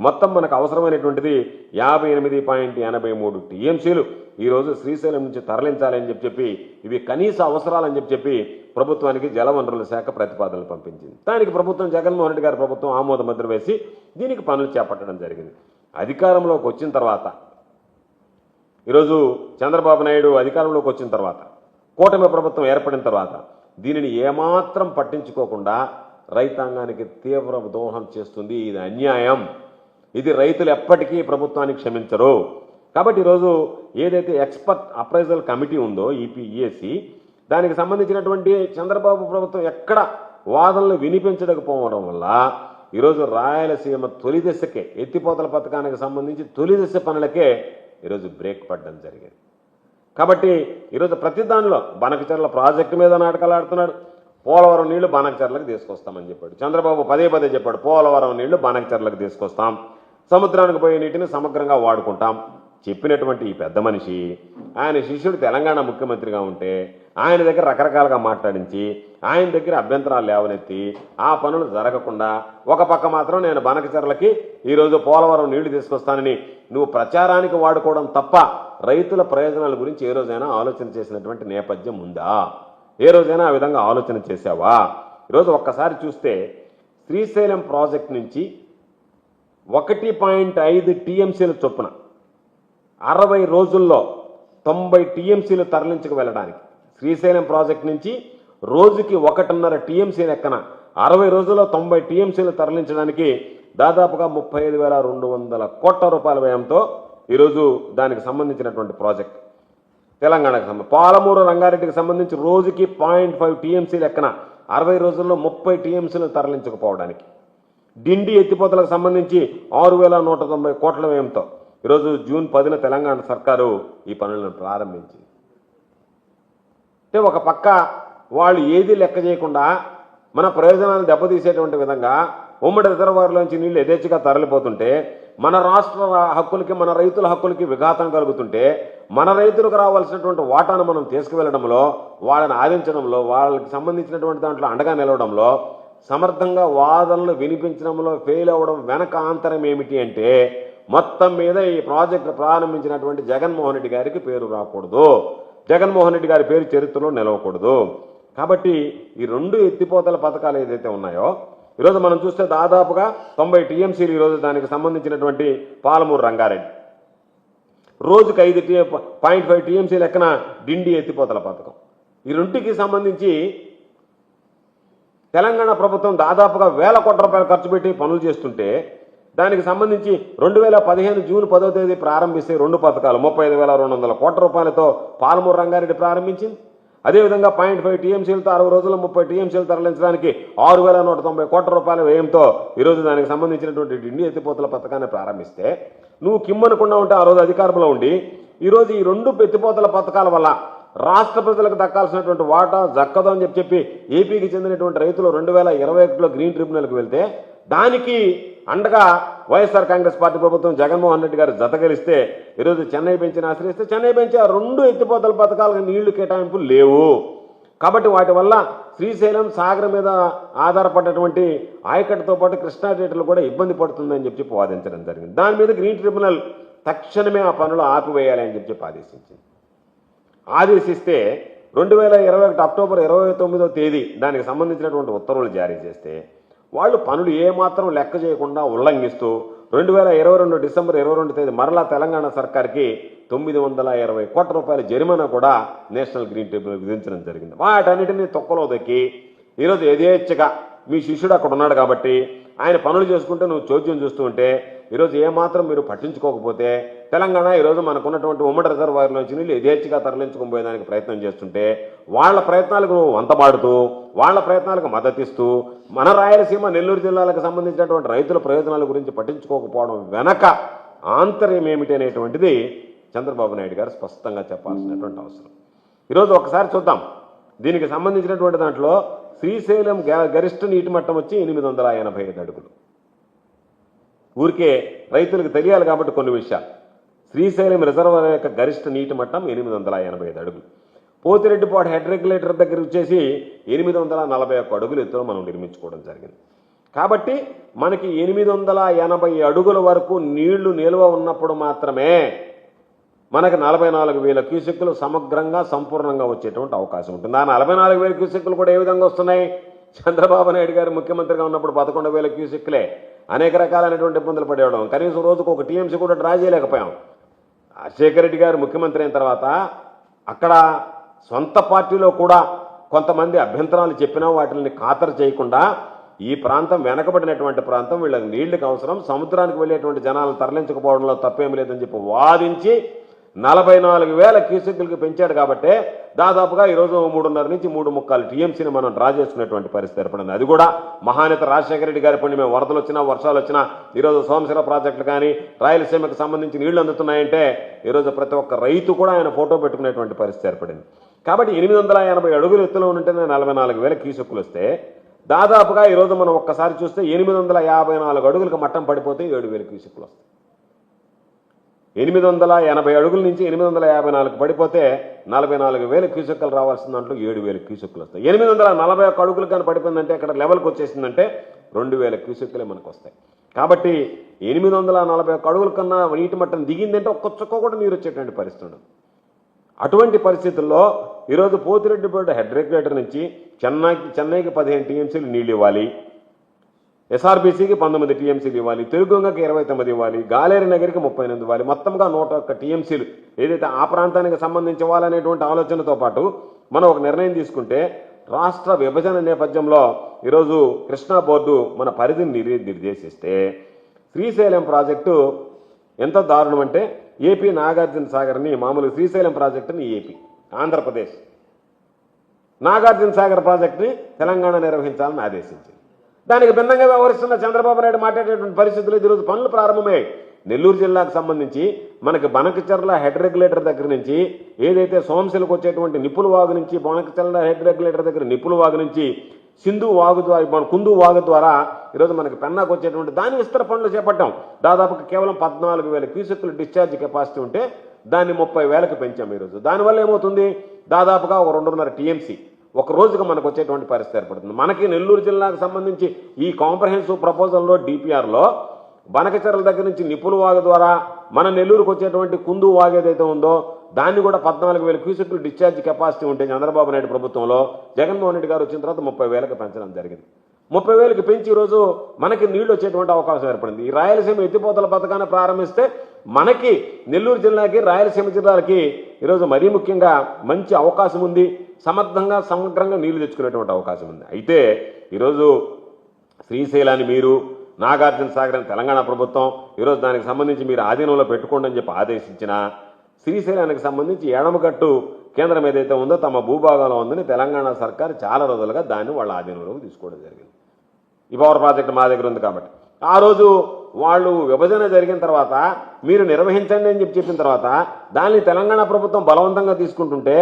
Speaker 1: మొత్తం మనకు అవసరమైనటువంటిది 58.83 టీఎంసీలు ఈరోజు శ్రీశైలం నుంచి తరలించాలని చెప్పి ఇవి కనీస అవసరాలని చెప్పి ప్రభుత్వానికి జలవనరుల శాఖ ప్రతిపాదనలు పంపించింది. దానికి ప్రభుత్వం జగన్మోహన్ రెడ్డి గారి ప్రభుత్వం ఆమోద ముద్ర వేసి దీనికి పనులు చేపట్టడం జరిగింది. అధికారంలోకి వచ్చిన తర్వాత ఈరోజు చంద్రబాబు నాయుడు అధికారంలోకి వచ్చిన తర్వాత కూటమి ప్రభుత్వం ఏర్పడిన తర్వాత దీనిని ఏమాత్రం పట్టించుకోకుండా రైతాంగానికి తీవ్ర దోహం చేస్తుంది. ఇది అన్యాయం. ఇది రైతులు ఎప్పటికీ ప్రభుత్వానికి క్షమించరు. కాబట్టి ఈరోజు ఏదైతే ఎక్స్పర్ట్ అప్రైజల్ కమిటీ ఉందో ఈపీఈఎస్సి, దానికి సంబంధించినటువంటి చంద్రబాబు ప్రభుత్వం ఎక్కడ వాదనలు వినిపించకపోవడం వల్ల ఈరోజు రాయలసీమ తొలి దశకే ఎత్తిపోతల పథకానికి సంబంధించి తొలి దశ పనులకే ఈరోజు బ్రేక్ పడడం జరిగింది. కాబట్టి ఈరోజు ప్రతి దానిలో బనకచర్ల ప్రాజెక్టు మీద నాటకాలు ఆడుతున్నాడు. పోలవరం నీళ్లు బనకచర్లకు తీసుకొస్తామని చెప్పాడు చంద్రబాబు. పదే చెప్పాడు పోలవరం నీళ్లు బనకచర్లకు తీసుకొస్తాం, సముద్రానికి పోయే నీటిని సమగ్రంగా వాడుకుంటాం చెప్పినటువంటి ఈ పెద్ద మనిషి ఆయన శిష్యుడు తెలంగాణ ముఖ్యమంత్రిగా ఉంటే ఆయన దగ్గర రకరకాలుగా మాట్లాడించి ఆయన దగ్గర అభ్యంతరాలు లేవనెత్తి ఆ పనులు జరగకుండా ఒక పక్క మాత్రం నేను బనకచర్లకి ఈరోజు పోలవరం నీళ్లు తీసుకొస్తానని నువ్వు ప్రచారానికి వాడుకోవడం తప్ప రైతుల ప్రయోజనాల గురించి ఏ రోజైనా ఆలోచన చేసినటువంటి నేపథ్యం ఉందా? ఏ రోజైనా ఆ విధంగా ఆలోచన చేశావా? ఈరోజు ఒక్కసారి చూస్తే శ్రీశైలం ప్రాజెక్ట్ నుంచి 1.5 టీఎంసీల చొప్పున 60 రోజుల్లో 90 టీఎంసీలు తరలించుకు వెళ్ళడానికి, శ్రీశైలం ప్రాజెక్ట్ నుంచి రోజుకి 1.5 టీఎంసీ లెక్కన 60 రోజుల్లో 90 టీఎంసీలు తరలించడానికి దాదాపుగా 35,200 కోట్ల రూపాయల వ్యయంతో ఈరోజు దానికి సంబంధించినటువంటి ప్రాజెక్ట్ తెలంగాణకు సంబంధించి. పాలమూరు రంగారెడ్డికి సంబంధించి రోజుకి 0.5 టీఎంసీ లెక్కన 60 రోజుల్లో 30 టీఎంసీలు తరలించకపోవడానికి. డిండి ఎత్తిపోతలకు సంబంధించి 6,190 కోట్ల వ్యయంతో ఈరోజు జూన్ 10న తెలంగాణ సర్కారు ఈ పనులను ప్రారంభించింది. అంటే ఒక పక్క వాళ్ళు ఏది లెక్క చేయకుండా మన ప్రయోజనాలు దెబ్బతీసేటువంటి విధంగా ఉమ్మడి రిజర్వాయర్లోంచి నీళ్లు యథేచ్ఛగా తరలిపోతుంటే, మన రాష్ట్ర హక్కులకి మన రైతుల హక్కులకి విఘాతం కలుగుతుంటే, మన రైతులకు రావాల్సినటువంటి వాటాను మనం తీసుకువెళ్లడంలో, వాళ్ళని ఆదించడంలో, వాళ్ళకి సంబంధించినటువంటి దాంట్లో అండగా నిలవడంలో, సమర్థంగా వాదనలు వినిపించడంలో ఫెయిల్ అవ్వడం వెనక ఆంతరం ఏమిటి అంటే మొత్తం మీద ఈ ప్రాజెక్టు ప్రారంభించినటువంటి జగన్మోహన్ రెడ్డి గారికి పేరు రాకూడదు, జగన్మోహన్ రెడ్డి గారి పేరు చరిత్రలో నిలవకూడదు. కాబట్టి ఈ 2 ఎత్తిపోతల పథకాలు ఏదైతే ఉన్నాయో ఈరోజు మనం చూస్తే దాదాపుగా 90 టీఎంసీలు ఈరోజు దానికి సంబంధించినటువంటి పాలమూరు రంగారెడ్డి, రోజుకి 5.5 టీఎంసీ లెక్కన డిండి ఎత్తిపోతల పథకం. ఈ రెండుకి సంబంధించి తెలంగాణ ప్రభుత్వం దాదాపుగా 1,000 కోట్ల రూపాయలు ఖర్చు పెట్టి పనులు చేస్తుంటే, దానికి సంబంధించి 2015 జూన్ 10వ తేదీ ప్రారంభిస్తే 2 పథకాలు 35,200 కోట్ల రూపాయలతో పాలమూరు రంగారెడ్డి ప్రారంభించింది. అదేవిధంగా 0.5 టీఎంసీలతో 60 రోజుల్లో 30 టీఎంసీలు తరలించడానికి 6,190 కోట్ల రూపాయల వ్యయంతో ఈరోజు దానికి సంబంధించినటువంటి డిండి ఎత్తిపోతల పథకాన్ని ప్రారంభిస్తే, నువ్వు కిమ్మనకుండా ఉంటే ఆ రోజు అధికారంలో ఉండి ఈరోజు ఈ 2 ఎత్తిపోతల పథకాల వల్ల రాష్ట్ర ప్రజలకు దక్కాల్సినటువంటి వాటా దక్కదు అని చెప్పి ఏపీకి చెందినటువంటి రైతులు 2021లో గ్రీన్ ట్రిబ్యునల్కి వెళ్తే దానికి అండగా వైఎస్ఆర్ కాంగ్రెస్ పార్టీ ప్రభుత్వం జగన్మోహన్ రెడ్డి గారు జతగలిస్తే ఈరోజు చెన్నై బెంచ్ని ఆశ్రయిస్తే చెన్నై బెంచ్ ఆ 2 ఎత్తిపోతల పథకాలకు నీళ్లు కేటాయింపులు లేవు. కాబట్టి వాటి వల్ల శ్రీశైలం సాగర్ మీద ఆధారపడినటువంటి ఆయకట్టుతో పాటు కృష్ణా డేటలు కూడా ఇబ్బంది పడుతుందని చెప్పి వాదించడం జరిగింది. దాని మీద గ్రీన్ ట్రిబ్యునల్ తక్షణమే ఆ పనులు ఆపివేయాలి అని చెప్పి ఆదేశిస్తే 2021 అక్టోబర్ 29వ తేదీ దానికి సంబంధించినటువంటి ఉత్తర్వులు జారీ చేస్తే వాళ్ళు పనులు ఏమాత్రం లెక్క చేయకుండా ఉల్లంఘిస్తూ 2022 డిసెంబర్ 22 తేదీ మరలా తెలంగాణ సర్కార్కి 920 కోట్ల రూపాయల జరిమానా కూడా నేషనల్ గ్రీన్ ట్రిబ్యునల్ విధించడం జరిగింది. వాటన్నిటినీ తొక్కలో దక్కి ఈరోజు యథేచ్ఛగా మీ శిష్యుడు అక్కడ ఉన్నాడు కాబట్టి ఆయన పనులు చేసుకుంటే నువ్వు చోద్యం చూస్తూ ఉంటే ఈరోజు ఏమాత్రం మీరు పట్టించుకోకపోతే తెలంగాణ ఈరోజు మనకున్నటువంటి ఉమ్మడి రిజర్వాయర్ల నుంచి నీళ్ళు యథేచ్ఛగా తరలించుకుపోయేదానికి ప్రయత్నం చేస్తుంటే వాళ్ళ ప్రయత్నాలకు నువ్వు వంతపాడుతూ వాళ్ళ ప్రయత్నాలకు మద్దతిస్తూ మన రాయలసీమ నెల్లూరు జిల్లాలకు సంబంధించినటువంటి రైతుల ప్రయోజనాల గురించి పట్టించుకోకపోవడం వెనక ఆంతర్యం ఏమిటి అనేటువంటిది చంద్రబాబు నాయుడు గారు స్పష్టంగా చెప్పాల్సినటువంటి అవసరం. ఈరోజు ఒకసారి చూద్దాం. దీనికి సంబంధించినటువంటి దాంట్లో శ్రీశైలం గరిష్ట నీటి మట్టం వచ్చి 885 అడుగులు. ఊరికే రైతులకు తెలియాలి కాబట్టి కొన్ని విషయాలు. శ్రీశైలం రిజర్వాయర్ యొక్క గరిష్ట నీటి మట్టం 885 అడుగులు. పోతిరెడ్డిపాడు హెడ్ రెగ్యులేటర్ దగ్గర వచ్చేసి 841 అడుగులు ఎత్తులో మనం నిర్మించుకోవడం జరిగింది. కాబట్టి మనకి 880 అడుగుల వరకు నీళ్లు నిల్వ ఉన్నప్పుడు మాత్రమే మనకు 44,000 క్యూసెక్కులు సమగ్రంగా సంపూర్ణంగా వచ్చేటువంటి అవకాశం ఉంటుంది. ఆ 44,000 క్యూసెక్కులు కూడా ఏ విధంగా వస్తున్నాయి? చంద్రబాబు నాయుడు గారు ముఖ్యమంత్రిగా ఉన్నప్పుడు 11,000 క్యూసెక్కులే. అనేక రకాలైనటువంటి ఇబ్బందులు పడేయడం, కనీసం రోజుకు ఒక టీఎంసీ కూడా డ్రా చేయలేకపోయాం. రాజశేఖర రెడ్డి గారు ముఖ్యమంత్రి అయిన తర్వాత అక్కడ సొంత పార్టీలో కూడా కొంతమంది అభ్యంతరాలు చెప్పినా వాటిని ఖాతరు చేయకుండా ఈ ప్రాంతం వెనకబడినటువంటి ప్రాంతం, వీళ్ళకి నీళ్లకు అవసరం, సముద్రానికి వెళ్ళేటువంటి జనాలను తరలించకపోవడంలో తప్పేమి లేదని చెప్పి వాదించి 44,000 క్యూసెక్కులకి పెంచాడు. కాబట్టి దాదాపుగా ఈరోజు 3.5 నుంచి 3.25 టీఎంసీని మనం డ్రా చేసుకునేటువంటి పరిస్థితి ఏర్పడింది. అది కూడా మహానేత రాజశేఖర రెడ్డి గారి పుణ్యమే. వరదలు వచ్చినా వర్షాలు వచ్చినా ఈరోజు సోమశిల ప్రాజెక్టులు కానీ రాయలసీమకు సంబంధించి నీళ్లు అందుతున్నాయంటే ఈరోజు ప్రతి ఒక్క రైతు కూడా ఆయన ఫోటో పెట్టుకునేటువంటి పరిస్థితి ఏర్పడింది. కాబట్టి 880 అడుగులు ఎత్తులో ఉంటేనే 44,000 క్యూసెక్కులు వస్తే దాదాపుగా ఈరోజు మనం ఒక్కసారి చూస్తే 854 అడుగులకు మట్టం పడిపోతే 7,000 క్యూసెక్కులు వస్తాయి. 880 అడుగుల నుంచి 854 పడిపోతే 44,000 క్యూసెక్కులు రావాల్సిన దాంట్లో 7,000 క్యూసెక్కులు వస్తాయి. 841 అడుగులు కానీ పడిపోయిందంటే అక్కడ లెవెల్కి వచ్చేసిందంటే 2,000 క్యూసెక్కులే మనకు వస్తాయి. కాబట్టి 841 అడుగుల కన్నా నీటి మట్టం దిగిందంటే ఒక్క చుక్క కూడా నీరు వచ్చేటువంటి పరిస్థితి ఉండదు. అటువంటి పరిస్థితుల్లో ఈరోజు పోతిరెడ్డిపేట హెడ్ రెగ్యులేటర్ నుంచి చెన్నైకి 15 టీఎంసీలు నీళ్ళు ఇవ్వాలి, ఎస్ఆర్బీసీకి 19 టీఎంసీలు ఇవ్వాలి, తెలుగుంగకి 29 ఇవ్వాలి, గాలేరు నగరికి 38 ఇవ్వాలి. మొత్తంగా 101 టీఎంసీలు ఏదైతే ఆ ప్రాంతానికి సంబంధించి ఇవ్వాలనేటువంటి ఆలోచనతో పాటు మనం ఒక నిర్ణయం తీసుకుంటే రాష్ట్ర విభజన నేపథ్యంలో ఈరోజు కృష్ణా బోర్డు మన పరిధిని నిర్దేశిస్తే శ్రీశైలం ప్రాజెక్టు ఎంత దారుణం అంటే ఏపీ నాగార్జున సాగర్ని మామూలు శ్రీశైలం ప్రాజెక్టుని ఏపీ ఆంధ్రప్రదేశ్, నాగార్జున సాగర్ ప్రాజెక్టుని తెలంగాణ నిర్వహించాలని ఆదేశించింది. దానికి భిన్నంగా వ్యవహరిస్తున్న చంద్రబాబు నాయుడు మాట్లాడేటువంటి పరిస్థితులు ఈరోజు పనులు ప్రారంభమయ్యాయి. నెల్లూరు జిల్లాకు సంబంధించి మనకి బనకచర్ల హెడ్ రెగ్యులేటర్ దగ్గర నుంచి ఏదైతే సోమశిలకు వచ్చేటువంటి నిపుల వాగు నుంచి బనకచర్ల హెడ్ రెగ్యులేటర్ దగ్గర నిపుల వాగు నుంచి సింధు వాగు ద్వారా కుందు వాగు ద్వారా ఈరోజు మనకి పెన్నాకు వచ్చేటువంటి దాని విస్తర పనులు చేపట్టాం. దాదాపుగా కేవలం 14,000 క్యూసెక్కులు డిశ్చార్జ్ కెపాసిటీ ఉంటే దాన్ని 30,000కి పెంచాం. ఈరోజు దానివల్ల ఏమవుతుంది? దాదాపుగా ఒక 2.5 టీఎంసీ ఒక రోజుగా మనకు వచ్చేటువంటి పరిస్థితి ఏర్పడుతుంది. మనకి నెల్లూరు జిల్లాకు సంబంధించి ఈ కాంప్రహెన్సివ్ ప్రపోజల్లో డిపిఆర్లో బనకచర్ల దగ్గర నుంచి నిపుల వాగు ద్వారా మన నెల్లూరుకు వచ్చేటువంటి కుందు వాగు ఏదైతే ఉందో దాన్ని కూడా 14,000 క్యూసెక్కులు డిశ్చార్జ్ కెపాసిటీ ఉంటే చంద్రబాబు నాయుడు ప్రభుత్వంలో జగన్మోహన్ రెడ్డి గారు వచ్చిన తర్వాత 30,000కి పెంచడం జరిగింది. 30,000కి పెంచి ఈరోజు మనకి నీళ్లు వచ్చేటువంటి అవకాశం ఏర్పడింది. ఈ రాయలసీమ ఎత్తిపోతల పథకాన్ని ప్రారంభిస్తే మనకి నెల్లూరు జిల్లాకి రాయలసీమ జిల్లాలకి ఈరోజు మరీ ముఖ్యంగా మంచి అవకాశం ఉంది. సమగ్రంగా నీళ్లు తెచ్చుకునేటువంటి అవకాశం ఉంది. అయితే ఈరోజు శ్రీశైలాన్ని మీరు నాగార్జున సాగర్ అని తెలంగాణ ప్రభుత్వం ఈరోజు దానికి సంబంధించి మీరు ఆధీనంలో పెట్టుకోండి అని చెప్పి ఆదేశించిన శ్రీశైలానికి సంబంధించి ఎడమగట్టు కేంద్రం ఏదైతే ఉందో తమ భూభాగంలో ఉందని తెలంగాణ సర్కార్ చాలా రోజులుగా దాన్ని వాళ్ళ ఆధీనంలోకి తీసుకోవడం జరిగింది. ఈ పవర్ ప్రాజెక్ట్ మా దగ్గర ఉంది కాబట్టి ఆ రోజు వాళ్ళు విభజన జరిగిన తర్వాత మీరు నిర్వహించండి అని చెప్పిన తర్వాత దాన్ని తెలంగాణ ప్రభుత్వం బలవంతంగా తీసుకుంటుంటే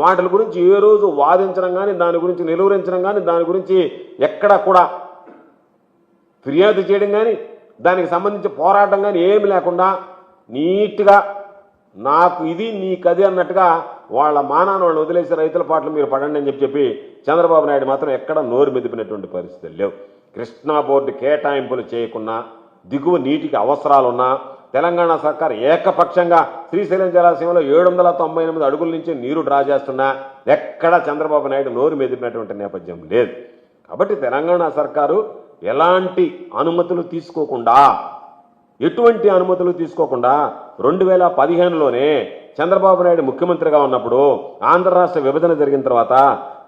Speaker 1: వాటి గురించి ఏ రోజు వాదించడం కానీ దాని గురించి నిలువరించడం కానీ దాని గురించి ఎక్కడ కూడా ఫిర్యాదు చేయడం కానీ దానికి సంబంధించి పోరాటం కానీ ఏమి లేకుండా నీట్గా నాకు ఇది నీకది అన్నట్టుగా వాళ్ళ మానాన్ని వాళ్ళు వదిలేసి రైతుల పాటలు మీరు పడండి అని చెప్పి చంద్రబాబు నాయుడు మాత్రం ఎక్కడ నోరు మెదిపినటువంటి పరిస్థితులు లేవు. కృష్ణా బోర్డు కేటాయింపులు చేయకున్నా దిగువ నీటికి అవసరాలున్నా తెలంగాణ సర్కార్ ఏకపక్షంగా శ్రీశైలం జలాశయంలో 798 అడుగుల నుంచి నీరు డ్రా చేస్తున్నా ఎక్కడ చంద్రబాబు నాయుడు నోరు మెదిపినటువంటి నేపథ్యం లేదు. కాబట్టి తెలంగాణ సర్కారు ఎలాంటి అనుమతులు తీసుకోకుండా ఎటువంటి అనుమతులు తీసుకోకుండా 2015లోనే చంద్రబాబు నాయుడు ముఖ్యమంత్రిగా ఉన్నప్పుడు ఆంధ్ర రాష్ట్ర విభజన జరిగిన తర్వాత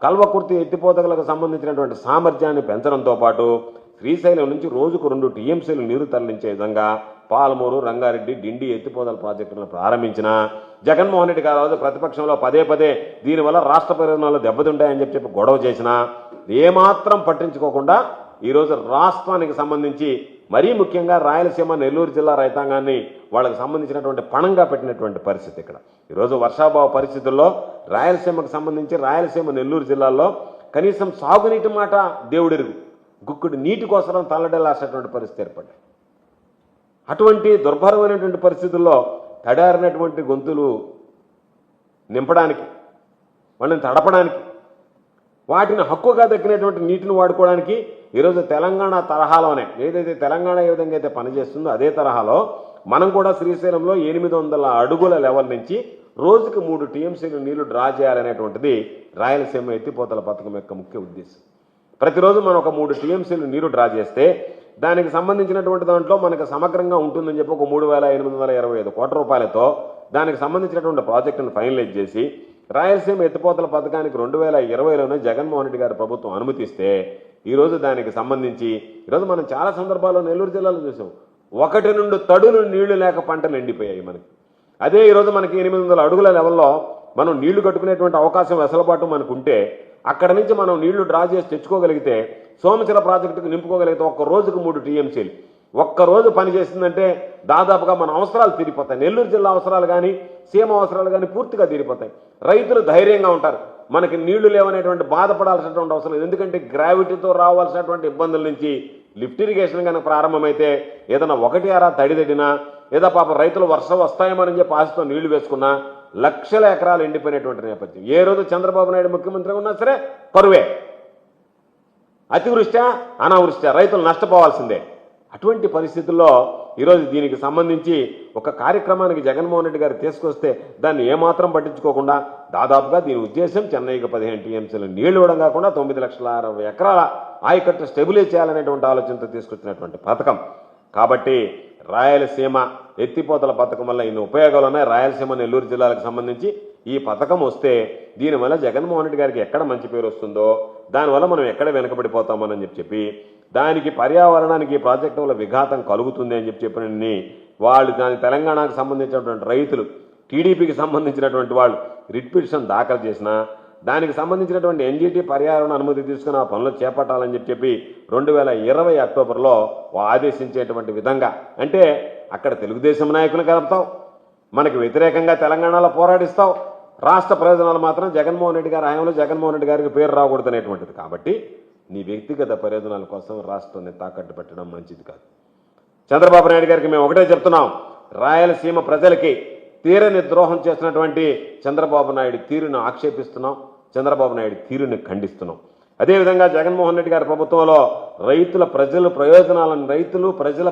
Speaker 1: కల్వకుర్తి ఎత్తిపోతలకు సంబంధించినటువంటి సామర్థ్యాన్ని పెంచడంతో పాటు శ్రీశైలం నుంచి రోజుకు 2 టీఎంసీలు నీరు తరలించే విధంగా పాలమూరు, రంగారెడ్డి, డిండి ఎత్తిపోతల ప్రాజెక్టులను ప్రారంభించిన జగన్మోహన్ రెడ్డి గారు ప్రతిపక్షంలో పదే దీనివల్ల రాష్ట్ర ప్రయోజనాలు దెబ్బతింటాయని చెప్పి గొడవ చేసినా ఏమాత్రం పట్టించుకోకుండా ఈరోజు రాష్ట్రానికి సంబంధించి మరీ ముఖ్యంగా రాయలసీమ, నెల్లూరు జిల్లా రైతాంగాన్ని వాళ్ళకి సంబంధించినటువంటి పణంగా పెట్టినటువంటి పరిస్థితి ఇక్కడ. ఈరోజు వర్షాభావ పరిస్థితుల్లో రాయలసీమకు సంబంధించి రాయలసీమ, నెల్లూరు జిల్లాల్లో కనీసం సాగునీటి మాట దేవుడిరుగు, గుక్కుడు నీటి కోసం తల్లడేలాల్సినటువంటి పరిస్థితి ఏర్పడింది. అటువంటి దుర్భరమైనటువంటి పరిస్థితుల్లో తడారినటువంటి గొంతులు నింపడానికి, వాళ్ళని తడపడానికి, వాటిని హక్కుగా దక్కినటువంటి నీటిని వాడుకోవడానికి ఈరోజు తెలంగాణ తరహాలోనే ఏదైతే తెలంగాణ ఏ విధంగా అయితే పనిచేస్తుందో అదే తరహాలో మనం కూడా శ్రీశైలంలో 800 అడుగుల లెవెల్ నుంచి రోజుకి 3 టీఎంసీలు నీళ్లు డ్రా చేయాలనేటువంటిది రాయలసీమ ఎత్తిపోతల పథకం యొక్క ముఖ్య ఉద్దేశం. ప్రతిరోజు మనం ఒక 3 టీఎంసీలు నీరు డ్రా చేస్తే దానికి సంబంధించినటువంటి దాంట్లో మనకు సమగ్రంగా ఉంటుందని చెప్పి ఒక 3,825 కోట్ల రూపాయలతో దానికి సంబంధించినటువంటి ప్రాజెక్టును ఫైనలైజ్ చేసి రాయలసీమ ఎత్తిపోతల పథకానికి 2020లోనే జగన్మోహన్ రెడ్డి గారి ప్రభుత్వం అనుమతిస్తే ఈరోజు దానికి సంబంధించి ఈరోజు మనం చాలా సందర్భాల్లో నెల్లూరు జిల్లాలో చూసాం 1-2 తడులు నీళ్లు లేక పంటలు ఎండిపోయాయి మనకి. అదే ఈరోజు మనకి 800 అడుగుల లెవెల్లో మనం నీళ్లు కట్టుకునేటువంటి అవకాశం వెసలుబాటు మనకు ఉంటే అక్కడ నుంచి మనం నీళ్లు డ్రా చేసి తెచ్చుకోగలిగితే సోమశిల ప్రాజెక్టుకు నింపుకోగలిగితే ఒక్క రోజుకు 3 టీఎంసీలు ఒక్కరోజు పని చేసిందంటే దాదాపుగా మన అవసరాలు తీరిపోతాయి. నెల్లూరు జిల్లా అవసరాలు కానీ సీమ అవసరాలు కానీ పూర్తిగా తీరిపోతాయి. రైతులు ధైర్యంగా ఉంటారు. మనకి నీళ్లు లేవనేటువంటి బాధపడాల్సినటువంటి అవసరం లేదు. ఎందుకంటే గ్రావిటీతో రావాల్సినటువంటి ఇబ్బందుల నుంచి లిఫ్ట్ ఇరిగేషన్ కనుక ప్రారంభమైతే ఏదైనా 1 తడిదడినా ఏదో పాప రైతులు వర్షం వస్తాయేమని చెప్పి ఆశతో నీళ్లు వేసుకున్నా లక్షల ఎకరాలు ఎండిపోయినటువంటి నేపథ్యం. ఏ రోజు చంద్రబాబు నాయుడు ముఖ్యమంత్రిగా ఉన్నా సరే కరువే, అతివృష్ట్యా అనావృష్ట్యా రైతులు నష్టపోవాల్సిందే. అటువంటి పరిస్థితుల్లో ఈరోజు దీనికి సంబంధించి ఒక కార్యక్రమానికి జగన్మోహన్ రెడ్డి గారు తీసుకొస్తే దాన్ని ఏమాత్రం పట్టించుకోకుండా దాదాపుగా దీని ఉద్దేశం చెన్నైకి 15 టీఎంసీలు నీళ్లు ఇవ్వడం కాకుండా 9,60,000 ఎకరాల ఆయకట్టు స్టెబిలైజ్ చేయాలనేటువంటి ఆలోచనతో తీసుకొచ్చినటువంటి పథకం. కాబట్టి రాయలసీమ ఎత్తిపోతల పథకం వల్ల ఇన్ని ఉపయోగాలు ఉన్నాయి. రాయలసీమ, నెల్లూరు జిల్లాలకు సంబంధించి ఈ పథకం వస్తే దీనివల్ల జగన్మోహన్ రెడ్డి గారికి ఎక్కడ మంచి పేరు వస్తుందో దానివల్ల మనం ఎక్కడ వెనకబడిపోతామని చెప్పి దానికి పర్యావరణానికి ఈ ప్రాజెక్టు వల్ల విఘాతం కలుగుతుంది అని చెప్పినని వాళ్ళు దాని తెలంగాణకు సంబంధించినటువంటి రైతులు, టీడీపీకి సంబంధించినటువంటి వాళ్ళు రిట్ పిటిషన్ దాఖలు చేసినా దానికి సంబంధించినటువంటి ఎన్జీటీ పర్యావరణ అనుమతి తీసుకుని ఆ పనులు చేపట్టాలని చెప్పి 2020 అక్టోబర్లో ఆదేశించేటువంటి విధంగా, అంటే అక్కడ తెలుగుదేశం నాయకులు కలుపుతావు, మనకి వ్యతిరేకంగా తెలంగాణలో పోరాడిస్తావు, రాష్ట్ర ప్రయోజనాలు మాత్రం జగన్మోహన్ రెడ్డి గారి హయాంలో జగన్మోహన్ రెడ్డి గారికి పేరు రాకూడదనేటువంటిది. కాబట్టి నీ వ్యక్తిగత ప్రయోజనాల కోసం రాష్ట్రాన్ని తాకట్టు పెట్టడం మంచిది కాదు. చంద్రబాబు నాయుడు గారికి మేము ఒకటే చెప్తున్నాం, రాయలసీమ ప్రజలకి తీరని ద్రోహం చేసినటువంటి చంద్రబాబు నాయుడు తీరును ఆక్షేపిస్తున్నాం, చంద్రబాబు నాయుడు తీరుని ఖండిస్తున్నాం. అదేవిధంగా జగన్మోహన్ రెడ్డి గారి ప్రభుత్వంలో ప్రజల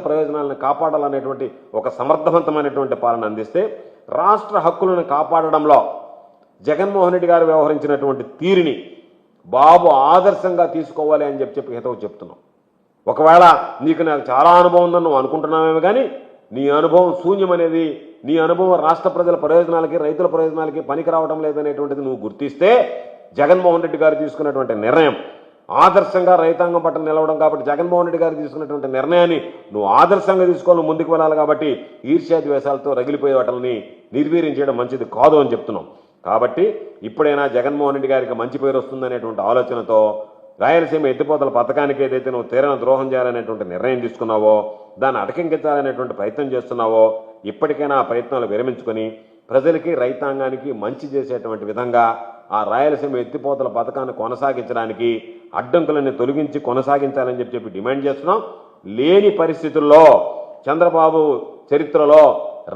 Speaker 1: ప్రయోజనాలను కాపాడాలనేటువంటి ఒక సమర్థవంతమైనటువంటి పాలన అందిస్తే రాష్ట్ర హక్కులను కాపాడడంలో జగన్మోహన్ రెడ్డి గారు వ్యవహరించినటువంటి తీరుని బాబు ఆదర్శంగా తీసుకోవాలి అని చెప్పి హితవు చెప్తున్నాం. ఒకవేళ నాకు చాలా అనుభవం ఉందని నువ్వు అనుకుంటున్నావేమో కానీ నీ అనుభవం శూన్యం అనేది, నీ అనుభవం రాష్ట్ర ప్రజల ప్రయోజనాలకి రైతుల ప్రయోజనాలకి పనికి రావడం లేదనేటువంటిది నువ్వు గుర్తిస్తే జగన్మోహన్ రెడ్డి గారు తీసుకున్నటువంటి నిర్ణయం ఆదర్శంగా రైతాంగం పట్ల నిలవడం. కాబట్టి జగన్మోహన్ రెడ్డి గారు తీసుకున్నటువంటి నిర్ణయాన్ని నువ్వు ఆదర్శంగా తీసుకోవాలి, ముందుకు వెళ్ళాలి. కాబట్టి ఈర్ష్యాద్వేషాలతో రగిలిపోయే వాటిని నిర్వీర్యం చేయడం మంచిది కాదు అని చెప్తున్నాం. కాబట్టి ఇప్పుడైనా జగన్మోహన్ రెడ్డి గారికి మంచి పేరు వస్తుందనేటువంటి ఆలోచనతో రాయలసీమ ఎత్తిపోతల పథకానికి ఏదైతే నువ్వు తీరన ద్రోహం చేయాలనేటువంటి నిర్ణయం తీసుకున్నావో, దాన్ని అటకెంకించాలనేటువంటి ప్రయత్నం చేస్తున్నావో, ఇప్పటికైనా ఆ ప్రయత్నాలు విరమించుకొని ప్రజలకి రైతాంగానికి మంచి చేసేటువంటి విధంగా ఆ రాయలసీమ ఎత్తిపోతల పథకాన్ని కొనసాగించడానికి అడ్డంకులను తొలగించి కొనసాగించాలని చెప్పి డిమాండ్ చేస్తున్నాం. లేని పరిస్థితుల్లో చంద్రబాబు చరిత్రలో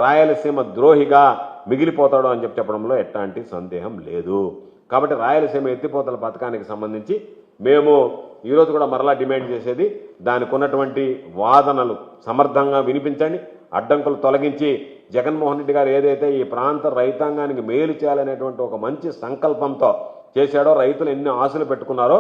Speaker 1: రాయలసీమ ద్రోహిగా మిగిలిపోతాడు అని చెప్పడంలో ఎట్లాంటి సందేహం లేదు. కాబట్టి రాయలసీమ ఎత్తిపోతల పథకానికి సంబంధించి మేము ఈరోజు కూడా మరలా డిమాండ్ చేసేది, దానికి ఉన్నటువంటి వాదనలు సమర్థంగా వినిపించండి, అడ్డంకులు తొలగించి జగన్మోహన్ రెడ్డి గారు ఏదైతే ఈ ప్రాంత రైతాంగానికి మేలు చేయాలనేటువంటి ఒక మంచి సంకల్పంతో చేశాడో, రైతులు ఎన్ని ఆశలు పెట్టుకున్నారో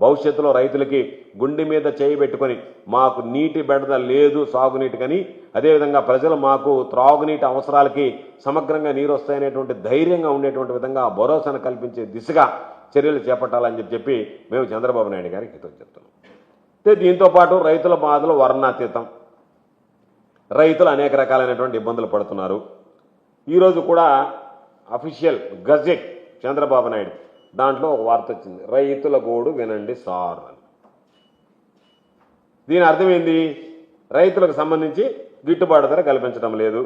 Speaker 1: భవిష్యత్తులో రైతులకి గుండె మీద చేయి పెట్టుకొని మాకు నీటి బెడద లేదు సాగునీటికని, అదేవిధంగా ప్రజలు మాకు త్రాగునీటి అవసరాలకి సమగ్రంగా నీరు వస్తాయనేటువంటి ధైర్యంగా ఉండేటువంటి విధంగా భరోసాను కల్పించే దిశగా చర్యలు చేపట్టాలని చెప్పి మేము చంద్రబాబు నాయుడు గారికి హితవు చెప్తున్నాం. దీంతో పాటు రైతుల బాధలు వర్ణాతీతం. రైతులు అనేక రకాలైనటువంటి ఇబ్బందులు పడుతున్నారు. ఈరోజు కూడా అఫీషియల్ గజెట్ చంద్రబాబు నాయుడు దాంట్లో ఒక వార్త వచ్చింది, రైతుల గోడు వినండి సార్ అని. దీని అర్థమైంది, రైతులకు సంబంధించి గిట్టుబాటు ధర కల్పించడం లేదు.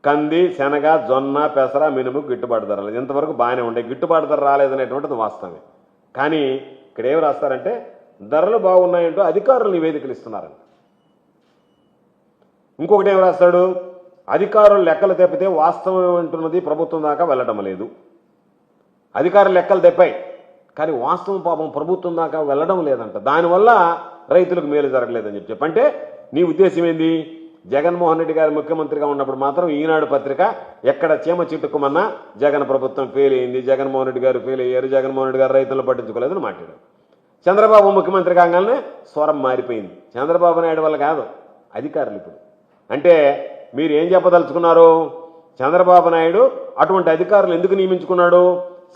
Speaker 1: కంది, శనగ, జొన్న, పెసర, మినుము గిట్టుబాటు ధర లేదు. ఇంతవరకు బాగానే ఉండే, గిట్టుబాటు ధర రాలేదనేటువంటిది వాస్తవమే. కానీ ఇక్కడ ఏం రాస్తారంటే ధరలు బాగున్నాయంటూ అధికారులు నివేదికలు ఇస్తున్నారంట. ఇంకొకటి ఏం రాస్తాడు, అధికారులు లెక్కలు తెప్పితే వాస్తవం ఏమంటున్నది ప్రభుత్వం దాకా వెళ్ళడం లేదు. అధికారులు లెక్కలు తెప్పాయి కానీ వాస్తవం పాపం ప్రభుత్వం దాకా వెళ్ళడం లేదంట. దానివల్ల రైతులకు మేలు జరగలేదని చెప్పంటే నీ ఉద్దేశం ఏంది? జగన్మోహన్ రెడ్డి గారు ముఖ్యమంత్రిగా ఉన్నప్పుడు మాత్రం ఈనాడు పత్రిక ఎక్కడ చీమ చిట్టుకుమన్నా జగన్ ప్రభుత్వం ఫెయిల్ అయింది, జగన్మోహన్ రెడ్డి గారు ఫెయిల్ అయ్యారు, జగన్మోహన్ రెడ్డి గారు రైతులను పట్టించుకోలేదని మాట్లాడారు. చంద్రబాబు ముఖ్యమంత్రి కాగానే స్వరం మారిపోయింది. చంద్రబాబు నాయుడు వల్ల కాదు, అధికారులు. ఇప్పుడు అంటే మీరు ఏం చెప్పదలుచుకున్నారు? చంద్రబాబు నాయుడు అటువంటి అధికారులు ఎందుకు నియమించుకున్నాడు?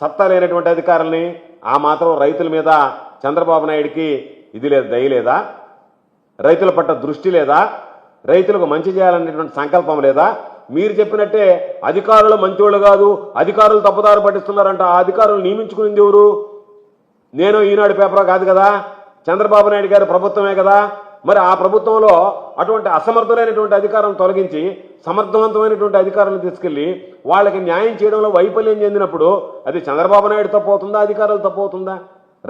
Speaker 1: సత్తా లేనటువంటి అధికారుల్ని. ఆ మాత్రం రైతుల మీద చంద్రబాబు నాయుడికి ఇది లేదు, దయ లేదా? రైతుల పట్ల దృష్టి లేదా? రైతులకు మంచి చేయాలనేటువంటి సంకల్పం లేదా? మీరు చెప్పినట్టే అధికారులు మంచోళ్ళు కాదు, అధికారులు తప్పుదారు పట్టిస్తున్నారంట. ఆ అధికారులు నియమించుకునేది ఎవరు? నేను ఈనాడు పేపర్ కాదు కదా, చంద్రబాబు నాయుడు గారి ప్రభుత్వమే కదా. మరి ఆ ప్రభుత్వంలో అటువంటి అసమర్థులైనటువంటి అధికారులను తొలగించి సమర్థవంతమైనటువంటి అధికారులను తీసుకెళ్లి వాళ్ళకి న్యాయం చేయడంలో వైఫల్యం చెందినప్పుడు అది చంద్రబాబు నాయుడు తప్పు అవుతుందా, అధికారులు తప్పు అవుతుందా?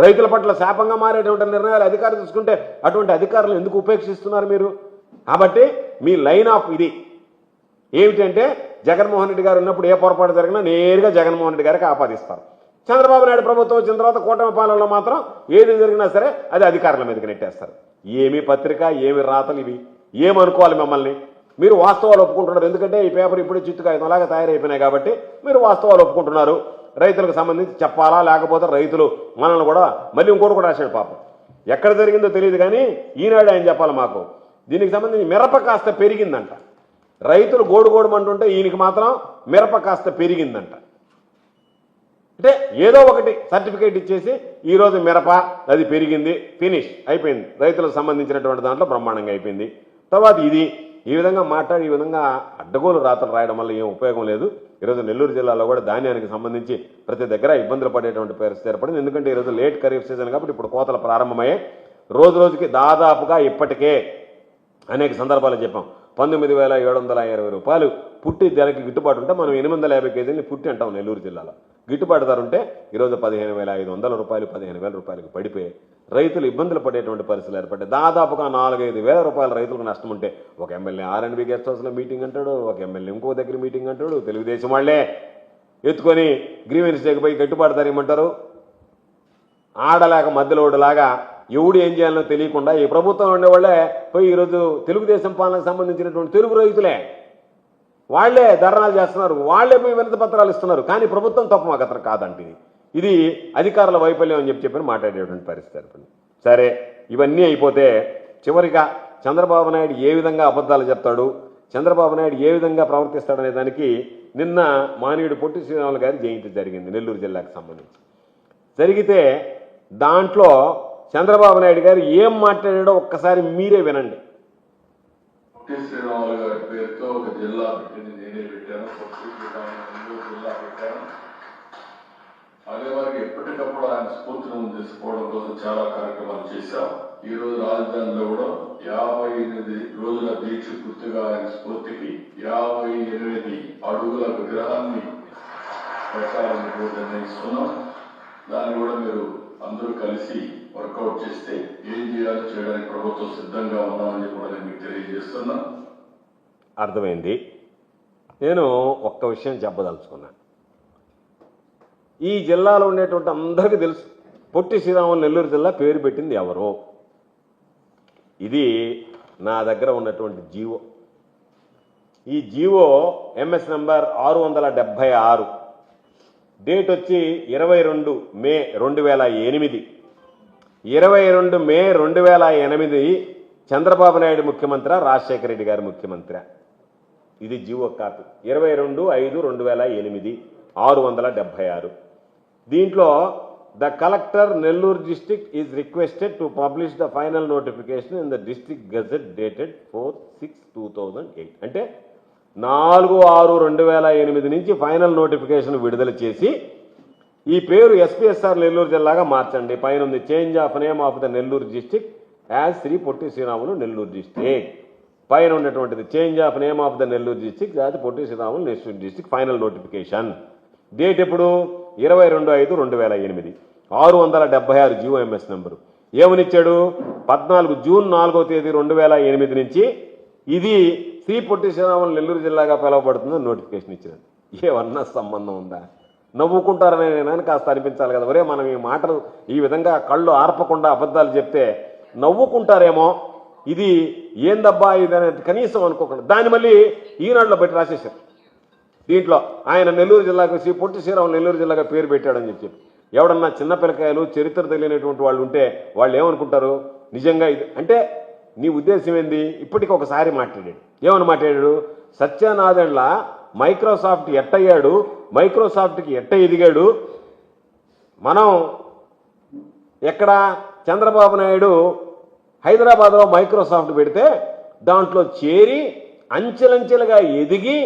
Speaker 1: రైతుల పట్ల శాపంగా మారేటువంటి నిర్ణయాలు అధికారులు తీసుకుంటే అటువంటి అధికారులు ఎందుకు ఉపేక్షిస్తున్నారు మీరు? కాబట్టి మీ లైన్ ఆఫ్ ఇది ఏమిటంటే జగన్మోహన్ రెడ్డి గారు ఉన్నప్పుడు ఏ పొరపాటు జరిగినా నేరుగా జగన్మోహన్ రెడ్డి గారికి ఆపాదిస్తారు. చంద్రబాబు నాయుడు ప్రభుత్వం వచ్చిన తర్వాత కూటమి పాలనలో మాత్రం ఏది జరిగినా సరే అది అధికారుల మీదకి నెట్టేస్తారు. ఏమి పత్రిక, ఏమి రాతలు ఇవి? ఏమనుకోవాలి మిమ్మల్ని? మీరు వాస్తవాలు ఒప్పుకుంటున్నారు. ఎందుకంటే ఈ పేపర్ ఇప్పుడే చిత్తుకాయుతంలాగా తయారైపోయినాయి కాబట్టి మీరు వాస్తవాలు ఒప్పుకుంటున్నారు. రైతులకు సంబంధించి చెప్పాలా, లేకపోతే రైతులు మనల్ని కూడా మళ్ళీ ఇంకోటి కూడా రాశాడు పాపం. ఎక్కడ జరిగిందో తెలియదు కానీ ఈనాడు ఆయన చెప్పాలి మాకు. దీనికి సంబంధించి మిరప కాస్త పెరిగిందంట. రైతులు గోడుగోడమంటుంటే ఈయనకి మాత్రం మిరప కాస్త పెరిగిందంట. అంటే ఏదో ఒకటి సర్టిఫికేట్ ఇచ్చేసి ఈరోజు మిరప అది పెరిగింది, ఫినిష్ అయిపోయింది. రైతులకు సంబంధించినటువంటి దాంట్లో బ్రహ్మాండంగా అయిపోయింది. తర్వాత ఇది ఈ విధంగా మాట్లాడి ఈ విధంగా అడ్డగోలు రాతలు రాయడం వల్ల ఏం ఉపయోగం లేదు. ఈరోజు నెల్లూరు జిల్లాలో కూడా ధాన్యానికి సంబంధించి ప్రతి దగ్గర ఇబ్బందులు పడేటువంటి పరిస్థితి ఏర్పడింది. ఎందుకంటే ఈరోజు లేట్ ఖరీఫ్ సీజన్ కాబట్టి ఇప్పుడు కోతలు ప్రారంభమయ్యాయి. రోజు రోజుకి దాదాపుగా ఇప్పటికే అనేక సందర్భాలు చెప్పాం 19,720 రూపాయలు పుట్టి ధరకి గిట్టుబాటు ఉంటే మనం 850 కేజీలని పుట్టి అంటాం నెల్లూరు జిల్లాలో. గిట్టుబాటు ధర ఉంటే ఈరోజు 15,500 రూపాయలు 15,000 రూపాయలకు పడిపోయి రైతులు ఇబ్బందులు పడేటువంటి పరిస్థితులు ఏర్పడ్డాయి. దాదాపుగా 4-5 వేల రూపాయల రైతులకు నష్టం ఉంటే ఒక ఎమ్మెల్యే ఆర్ఎండ్బి గెస్ట్ హౌస్లో మీటింగ్ అంటాడు, ఒక ఎమ్మెల్యే ఇంకో దగ్గర మీటింగ్ అంటాడు. తెలుగుదేశం వాళ్ళే ఎత్తుకొని గ్రీవెన్స్ డేకి పోయి గిట్టుబాటు ధర ఇమ్మంటారు. ఆడలేక మధ్యలోడులాగా ఎవడు ఏం చేయాలో తెలియకుండా ఈ ప్రభుత్వంలో ఉండేవాళ్లే పోయి ఈరోజు తెలుగుదేశం పాలనకు సంబంధించినటువంటి తెలుగు రైతులే వాళ్లే ధర్నాలు చేస్తున్నారు, వాళ్లే పోయి వినతి పత్రాలు ఇస్తున్నారు. కానీ ప్రభుత్వం తప్పు మాకు అతను కాదంటే ఇది అధికారుల వైఫల్యం అని చెప్పి మాట్లాడేటువంటి పరిస్థితి ఏర్పడింది. సరే, ఇవన్నీ అయిపోతే చివరిగా చంద్రబాబు నాయుడు ఏ విధంగా అబద్ధాలు చెప్తాడు, చంద్రబాబు నాయుడు ఏ విధంగా ప్రవర్తిస్తాడనే దానికి నిన్న మానవుడు పొట్టి శ్రీరాములు గారి జయంతి జరిగింది నెల్లూరు జిల్లాకు సంబంధించి. జరిగితే దాంట్లో చంద్రబాబు నాయుడు గారు ఏం మాట్లాడాడో ఒక్కసారి మీరే వినండి.
Speaker 2: పొట్టి శ్రీరాములు గారి పేరుతో ఒక జిల్లా పెట్టింది నేనే పెట్టాను, పొట్టి శ్రీరాములు జిల్లా పెట్టాను. అదే వారికి ఎప్పటికప్పుడు ఆయన స్ఫూర్తిని తీసుకోవడం కోసం చాలా కార్యక్రమాలు చేశాం. ఈ రోజు రాజధానిలో కూడా 58 రోజుల దీక్ష గుర్తుగా ఆయన స్ఫూర్తికి 58 అడుగుల విగ్రహాన్ని పెట్టాలని కూడా నిర్ణయిస్తున్నాం. దాన్ని కూడా మీరు అందరూ కలిసి వర్కౌట్ చేస్తే ఏం చేయాలో చేయడానికి ప్రభుత్వం సిద్ధంగా ఉన్నామని కూడా నేను మీకు తెలియజేస్తున్నా.
Speaker 1: అర్థమైంది. నేను ఒక్క విషయం చెప్పదలుచుకున్నాను. ఈ జిల్లాలో ఉండేటువంటి అందరికీ తెలుసు పొట్టి శ్రీరాములు నెల్లూరు జిల్లా పేరు పెట్టింది ఎవరో. ఇది నా దగ్గర ఉన్నటువంటి జీవో. ఈ జీవో ఎంఎస్ నంబర్ 676, డేట్ వచ్చి 22 మే 2008. 22 మే 2008 చంద్రబాబు నాయుడు ముఖ్యమంత్రి, రాజశేఖర రెడ్డి గారు ముఖ్యమంత్రి. ఇది జీవో కాపీ 22/5/2008 676. దీంట్లో the collector Nellore district is requested to publish the final notification in the district gazette dated 4/6/2008. అంటే 4/6/2008 నుంచి ఫైనల్ నోటిఫికేషన్ విడుదల చేసి ఈ పేరు ఎస్పీఎస్ఆర్ నెల్లూరు జిల్లాగా మార్చండి. పైన ఉంది change of name of the Nellore district as Sri Potti Sriramulu Nellore district. పైన ఉన్నటువంటిది change of name of the Nellore district as Potti Sriramulu Nellore district final notification. Date ఎప్పుడు? 22/5/2008. 676 జీఓఎంఎస్ నెంబరు. ఏమనిచ్చాడు? 14 జూన్ 4వ తేదీ 2008 నుంచి ఇది శ్రీ పొట్టి శ్రీరాములు నెల్లూరు జిల్లాగా పిలువబడుతుందని నోటిఫికేషన్ ఇచ్చాడు. ఏమన్నా సంబంధం ఉందా? నవ్వుకుంటారనే నేను కాస్త అనిపించాలి కదా. ఒరే మనం ఈ మాటలు ఈ విధంగా కళ్ళు ఆర్పకుండా అబద్ధాలు చెప్తే నవ్వుకుంటారేమో, ఇది ఏందబ్బా ఇది అనేది కనీసం అనుకోకుండా దాన్ని మళ్ళీ ఈనాడులో బట్టి రాసేశారు. దీంట్లో ఆయన నెల్లూరు జిల్లాకు శ్రీ పొట్టి శ్రీరాములు నెల్లూరు జిల్లాగా పేరు పెట్టాడని చెప్పి ఎవడన్నా చిన్న పిల్లకాయలు చరిత్ర తెలియనటువంటి వాళ్ళు ఉంటే వాళ్ళు ఏమనుకుంటారు? నిజంగా ఇది అంటే నీ ఉద్దేశం ఏంది? ఇప్పటికి ఒకసారి మాట్లాడాడు. ఏమని మాట్లాడాడు? సత్యనారాయణల మైక్రోసాఫ్ట్ ఎట్టయ్యాడు, మైక్రోసాఫ్ట్కి ఎట్ట ఎదిగాడు, మనం ఎక్కడ చంద్రబాబు నాయుడు హైదరాబాద్లో మైక్రోసాఫ్ట్ పెడితే దాంట్లో చేరి అంచెలంచెలుగా ఎదిగి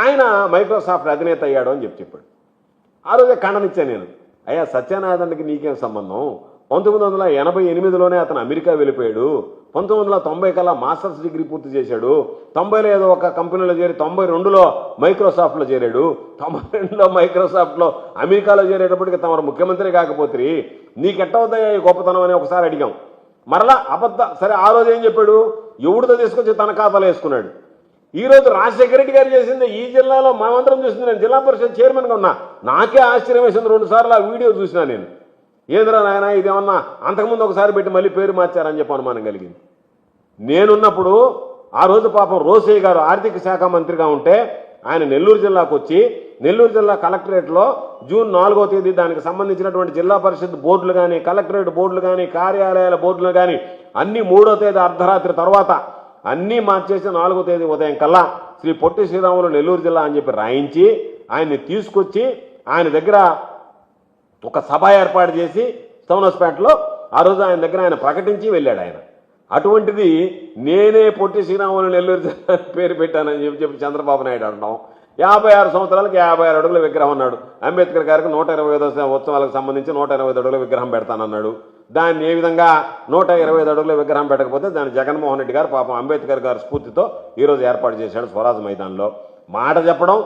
Speaker 1: ఆయన మైక్రోసాఫ్ట్ అధినేత అయ్యాడు అని చెప్పాడు. ఆ రోజే ఖండనిచ్చాను నేను. అయ్యా సత్యనారాయణకి నీకేం సంబంధం? 1988లోనే అతను అమెరికా వెళ్ళిపోయాడు. 1990 కల్లా మాస్టర్స్ డిగ్రీ పూర్తి చేశాడు. 90లో ఏదో ఒక కంపెనీలో చేరి 92లో మైక్రోసాఫ్ట్లో చేరాడు. 92లో మైక్రోసాఫ్ట్లో అమెరికాలో చేరేటప్పటికి తమరు ముఖ్యమంత్రి కాకపోతే నీకెట్టవుతాయా ఈ గొప్పతనం అని ఒకసారి అడిగాం. మరలా సరే ఆ రోజు ఏం చెప్పాడు? ఎవడితో తీసుకొచ్చి తన ఖాతాలో వేసుకున్నాడు. ఈ రోజు రాజశేఖర రెడ్డి గారు చేసింది ఈ జిల్లాలో మేమందరం చూసింది. నేను జిల్లా పరిషత్ చైర్మన్గా ఉన్నా. నాకే ఆశ్చర్యం వేసింది. 2 సార్లు ఆ వీడియో చూసినా నేను. ఏంద్రా నాయన ఇదేమన్నా అంతకుముందు ఒకసారి పెట్టి మళ్ళీ పేరు మార్చారని చెప్పి అనుమానం కలిగింది. నేనున్నప్పుడు ఆ రోజు పాపం రోసయ్య గారు ఆర్థిక శాఖ మంత్రిగా ఉంటే ఆయన నెల్లూరు జిల్లాకు వచ్చి నెల్లూరు జిల్లా కలెక్టరేట్లో జూన్ 4వ తేదీ దానికి సంబంధించినటువంటి జిల్లా పరిషత్ బోర్డులు కానీ కలెక్టరేట్ బోర్డులు కానీ కార్యాలయాల బోర్డులు కానీ అన్ని 3వ తేదీ అర్ధరాత్రి తర్వాత అన్నీ మార్చేసి 4వ తేదీ ఉదయం కల్లా శ్రీ పొట్టి శ్రీరాములు నెల్లూరు జిల్లా అని చెప్పి రాయించి ఆయన్ని తీసుకొచ్చి ఆయన దగ్గర ఒక సభ ఏర్పాటు చేసి సౌనస్పేటలో ఆ రోజు ఆయన దగ్గర ఆయన ప్రకటించి వెళ్ళాడు ఆయన. అటువంటిది నేనే పొట్టి శ్రీరాములు నెల్లూరు జిల్లా పేరు పెట్టానని చెప్పి చంద్రబాబు నాయుడు అంటాం. 56 సంవత్సరాలకు 56 అడుగుల విగ్రహం అన్నాడు. అంబేద్కర్ గారికి 125వ ఉత్సవాలకు సంబంధించి 125 అడుగుల విగ్రహం పెడతానన్నాడు. దాన్ని ఏ విధంగా 125 అడుగుల విగ్రహం పెట్టకపోతే దాన్ని జగన్మోహన్ రెడ్డి గారు పాపం అంబేద్కర్ గారి స్ఫూర్తితో ఈరోజు ఏర్పాటు చేశాడు స్వరాజ్ మైదాన్లో. మాట చెప్పడం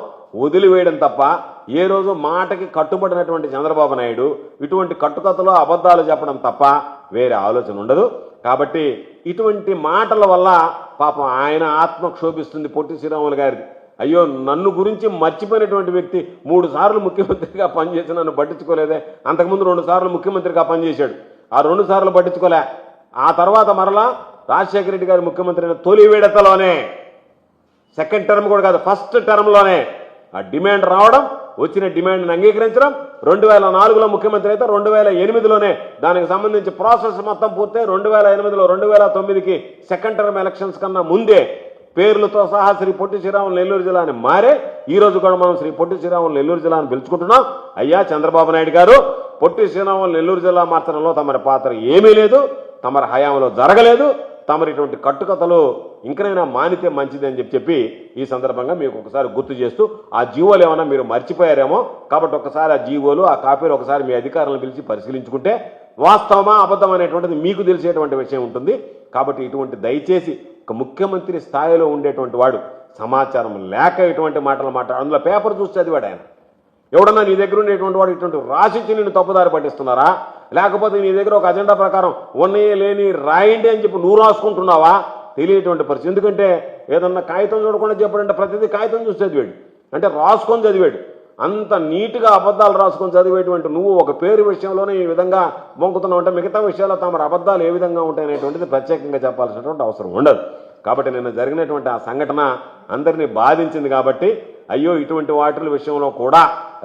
Speaker 1: వదిలివేయడం తప్ప ఏ రోజు మాటకి కట్టుబడినటువంటి చంద్రబాబు నాయుడు ఇటువంటి కట్టుకథలో అబద్ధాలు చెప్పడం తప్ప వేరే ఆలోచన ఉండదు. కాబట్టి ఇటువంటి మాటల వల్ల పాపం ఆయన ఆత్మ క్షోభిస్తుంది పొట్టి శ్రీరాములు గారిది. అయ్యో నన్ను గురించి మర్చిపోయినటువంటి వ్యక్తి 3 సార్లు ముఖ్యమంత్రిగా పనిచేసి నన్ను పట్టించుకోలేదే. అంతకుముందు 2 సార్లు ముఖ్యమంత్రిగా పనిచేశాడు. ఆ 2 సార్లు పట్టించుకోలే. ఆ తర్వాత మరలా రాజశేఖర రెడ్డి గారి ముఖ్యమంత్రి అయిన తొలి విడతలోనే, సెకండ్ టర్మ్ కూడా కాదు ఫస్ట్ టర్మ్లోనే ఆ డిమాండ్ రావడం, వచ్చిన డిమాండ్ని అంగీకరించడం, 2004లో ముఖ్యమంత్రి అయితే 2008లోనే దానికి సంబంధించి ప్రాసెస్ మొత్తం పూర్తయి 2008లో 2009కి సెకండ్ టర్మ్ ఎలక్షన్స్ కన్నా ముందే పేర్లతో సహా శ్రీ పొట్టి శ్రీరాములు నెల్లూరు జిల్లా అని మారే ఈ రోజు కూడా మనం శ్రీ పొట్టి శ్రీరాములు నెల్లూరు జిల్లా అని పిలుచుకుంటున్నాం. అయ్యా చంద్రబాబు నాయుడు గారు, పొట్టి శ్రీరాములు నెల్లూరు జిల్లా మార్చడంలో తమరి పాత్ర ఏమీ లేదు, తమరి హయాంలో జరగలేదు. తమరు ఇటువంటి కట్టుకథలు ఇంకనైనా మానితే మంచిది అని చెప్పి ఈ సందర్భంగా మీకు ఒకసారి గుర్తు చేస్తూ, ఆ జీవోలు ఏమన్నా మీరు మర్చిపోయారేమో కాబట్టి ఒకసారి ఆ జీవోలు ఆ కాపీలు ఒకసారి మీ అధికారులను పిలిచి పరిశీలించుకుంటే వాస్తవమా అబద్ధం అనేటువంటిది మీకు తెలిసేటువంటి విషయం ఉంటుంది. కాబట్టి ఇటువంటి దయచేసి ఒక ముఖ్యమంత్రి స్థాయిలో ఉండేటువంటి వాడు సమాచారం లేక ఇటువంటి మాటలు అందులో పేపర్ చూసి చదివాడు ఆయన. ఎవడన్నా నీ దగ్గర ఉండేటువంటి వాడు ఇటువంటి రాసిచ్చి నేను తప్పుదారి పట్టిస్తున్నారా, లేకపోతే నీ దగ్గర ఒక అజెండా ప్రకారం ఉన్నయే లేని రాయండి అని చెప్పి నువ్వు రాసుకుంటున్నావా? తెలియటువంటి పరిస్థితి. ఎందుకంటే ఏదన్నా కాగితం చూడకుండా చెప్పాడంటే ప్రతిదీ కాగితం చూసి చదివాడు, అంటే రాసుకొని చదివాడు. అంత నీట్గా అబద్ధాలు రాసుకొని చదివేటువంటి నువ్వు ఒక పేరు విషయంలోనే ఈ విధంగా మొంకుతున్నావు అంటే మిగతా విషయాల్లో తమ అబద్ధాలు ఏ విధంగా ఉంటాయనేటువంటిది ప్రత్యేకంగా చెప్పాల్సినటువంటి అవసరం ఉండదు. కాబట్టి నిన్న జరిగినటువంటి ఆ సంఘటన అందరినీ బాధించింది. కాబట్టి అయ్యో ఇటువంటి వాటి విషయంలో కూడా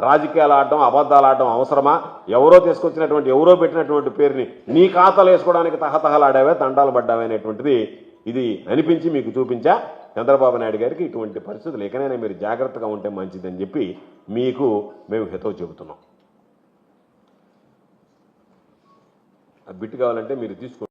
Speaker 1: రాజకీయాలు ఆడడం అబద్ధాలు ఆడడం అవసరమా? ఎవరో తీసుకొచ్చినటువంటి ఎవరో పెట్టినటువంటి పేరుని నీ ఖాతాలో వేసుకోవడానికి తహతహలాడావే తండాలు పడ్డావే అనేటువంటిది ఇది అనిపించి మీకు చూపించా. చంద్రబాబు నాయుడు గారికి ఇటువంటి పరిస్థితులు ఎక్కడైనా మీరు జాగ్రత్తగా ఉంటే మంచిదని చెప్పి మీకు మేము హితవు చెబుతున్నాం. ఆ బిట్ కావాలంటే మీరు తీసుకోండి.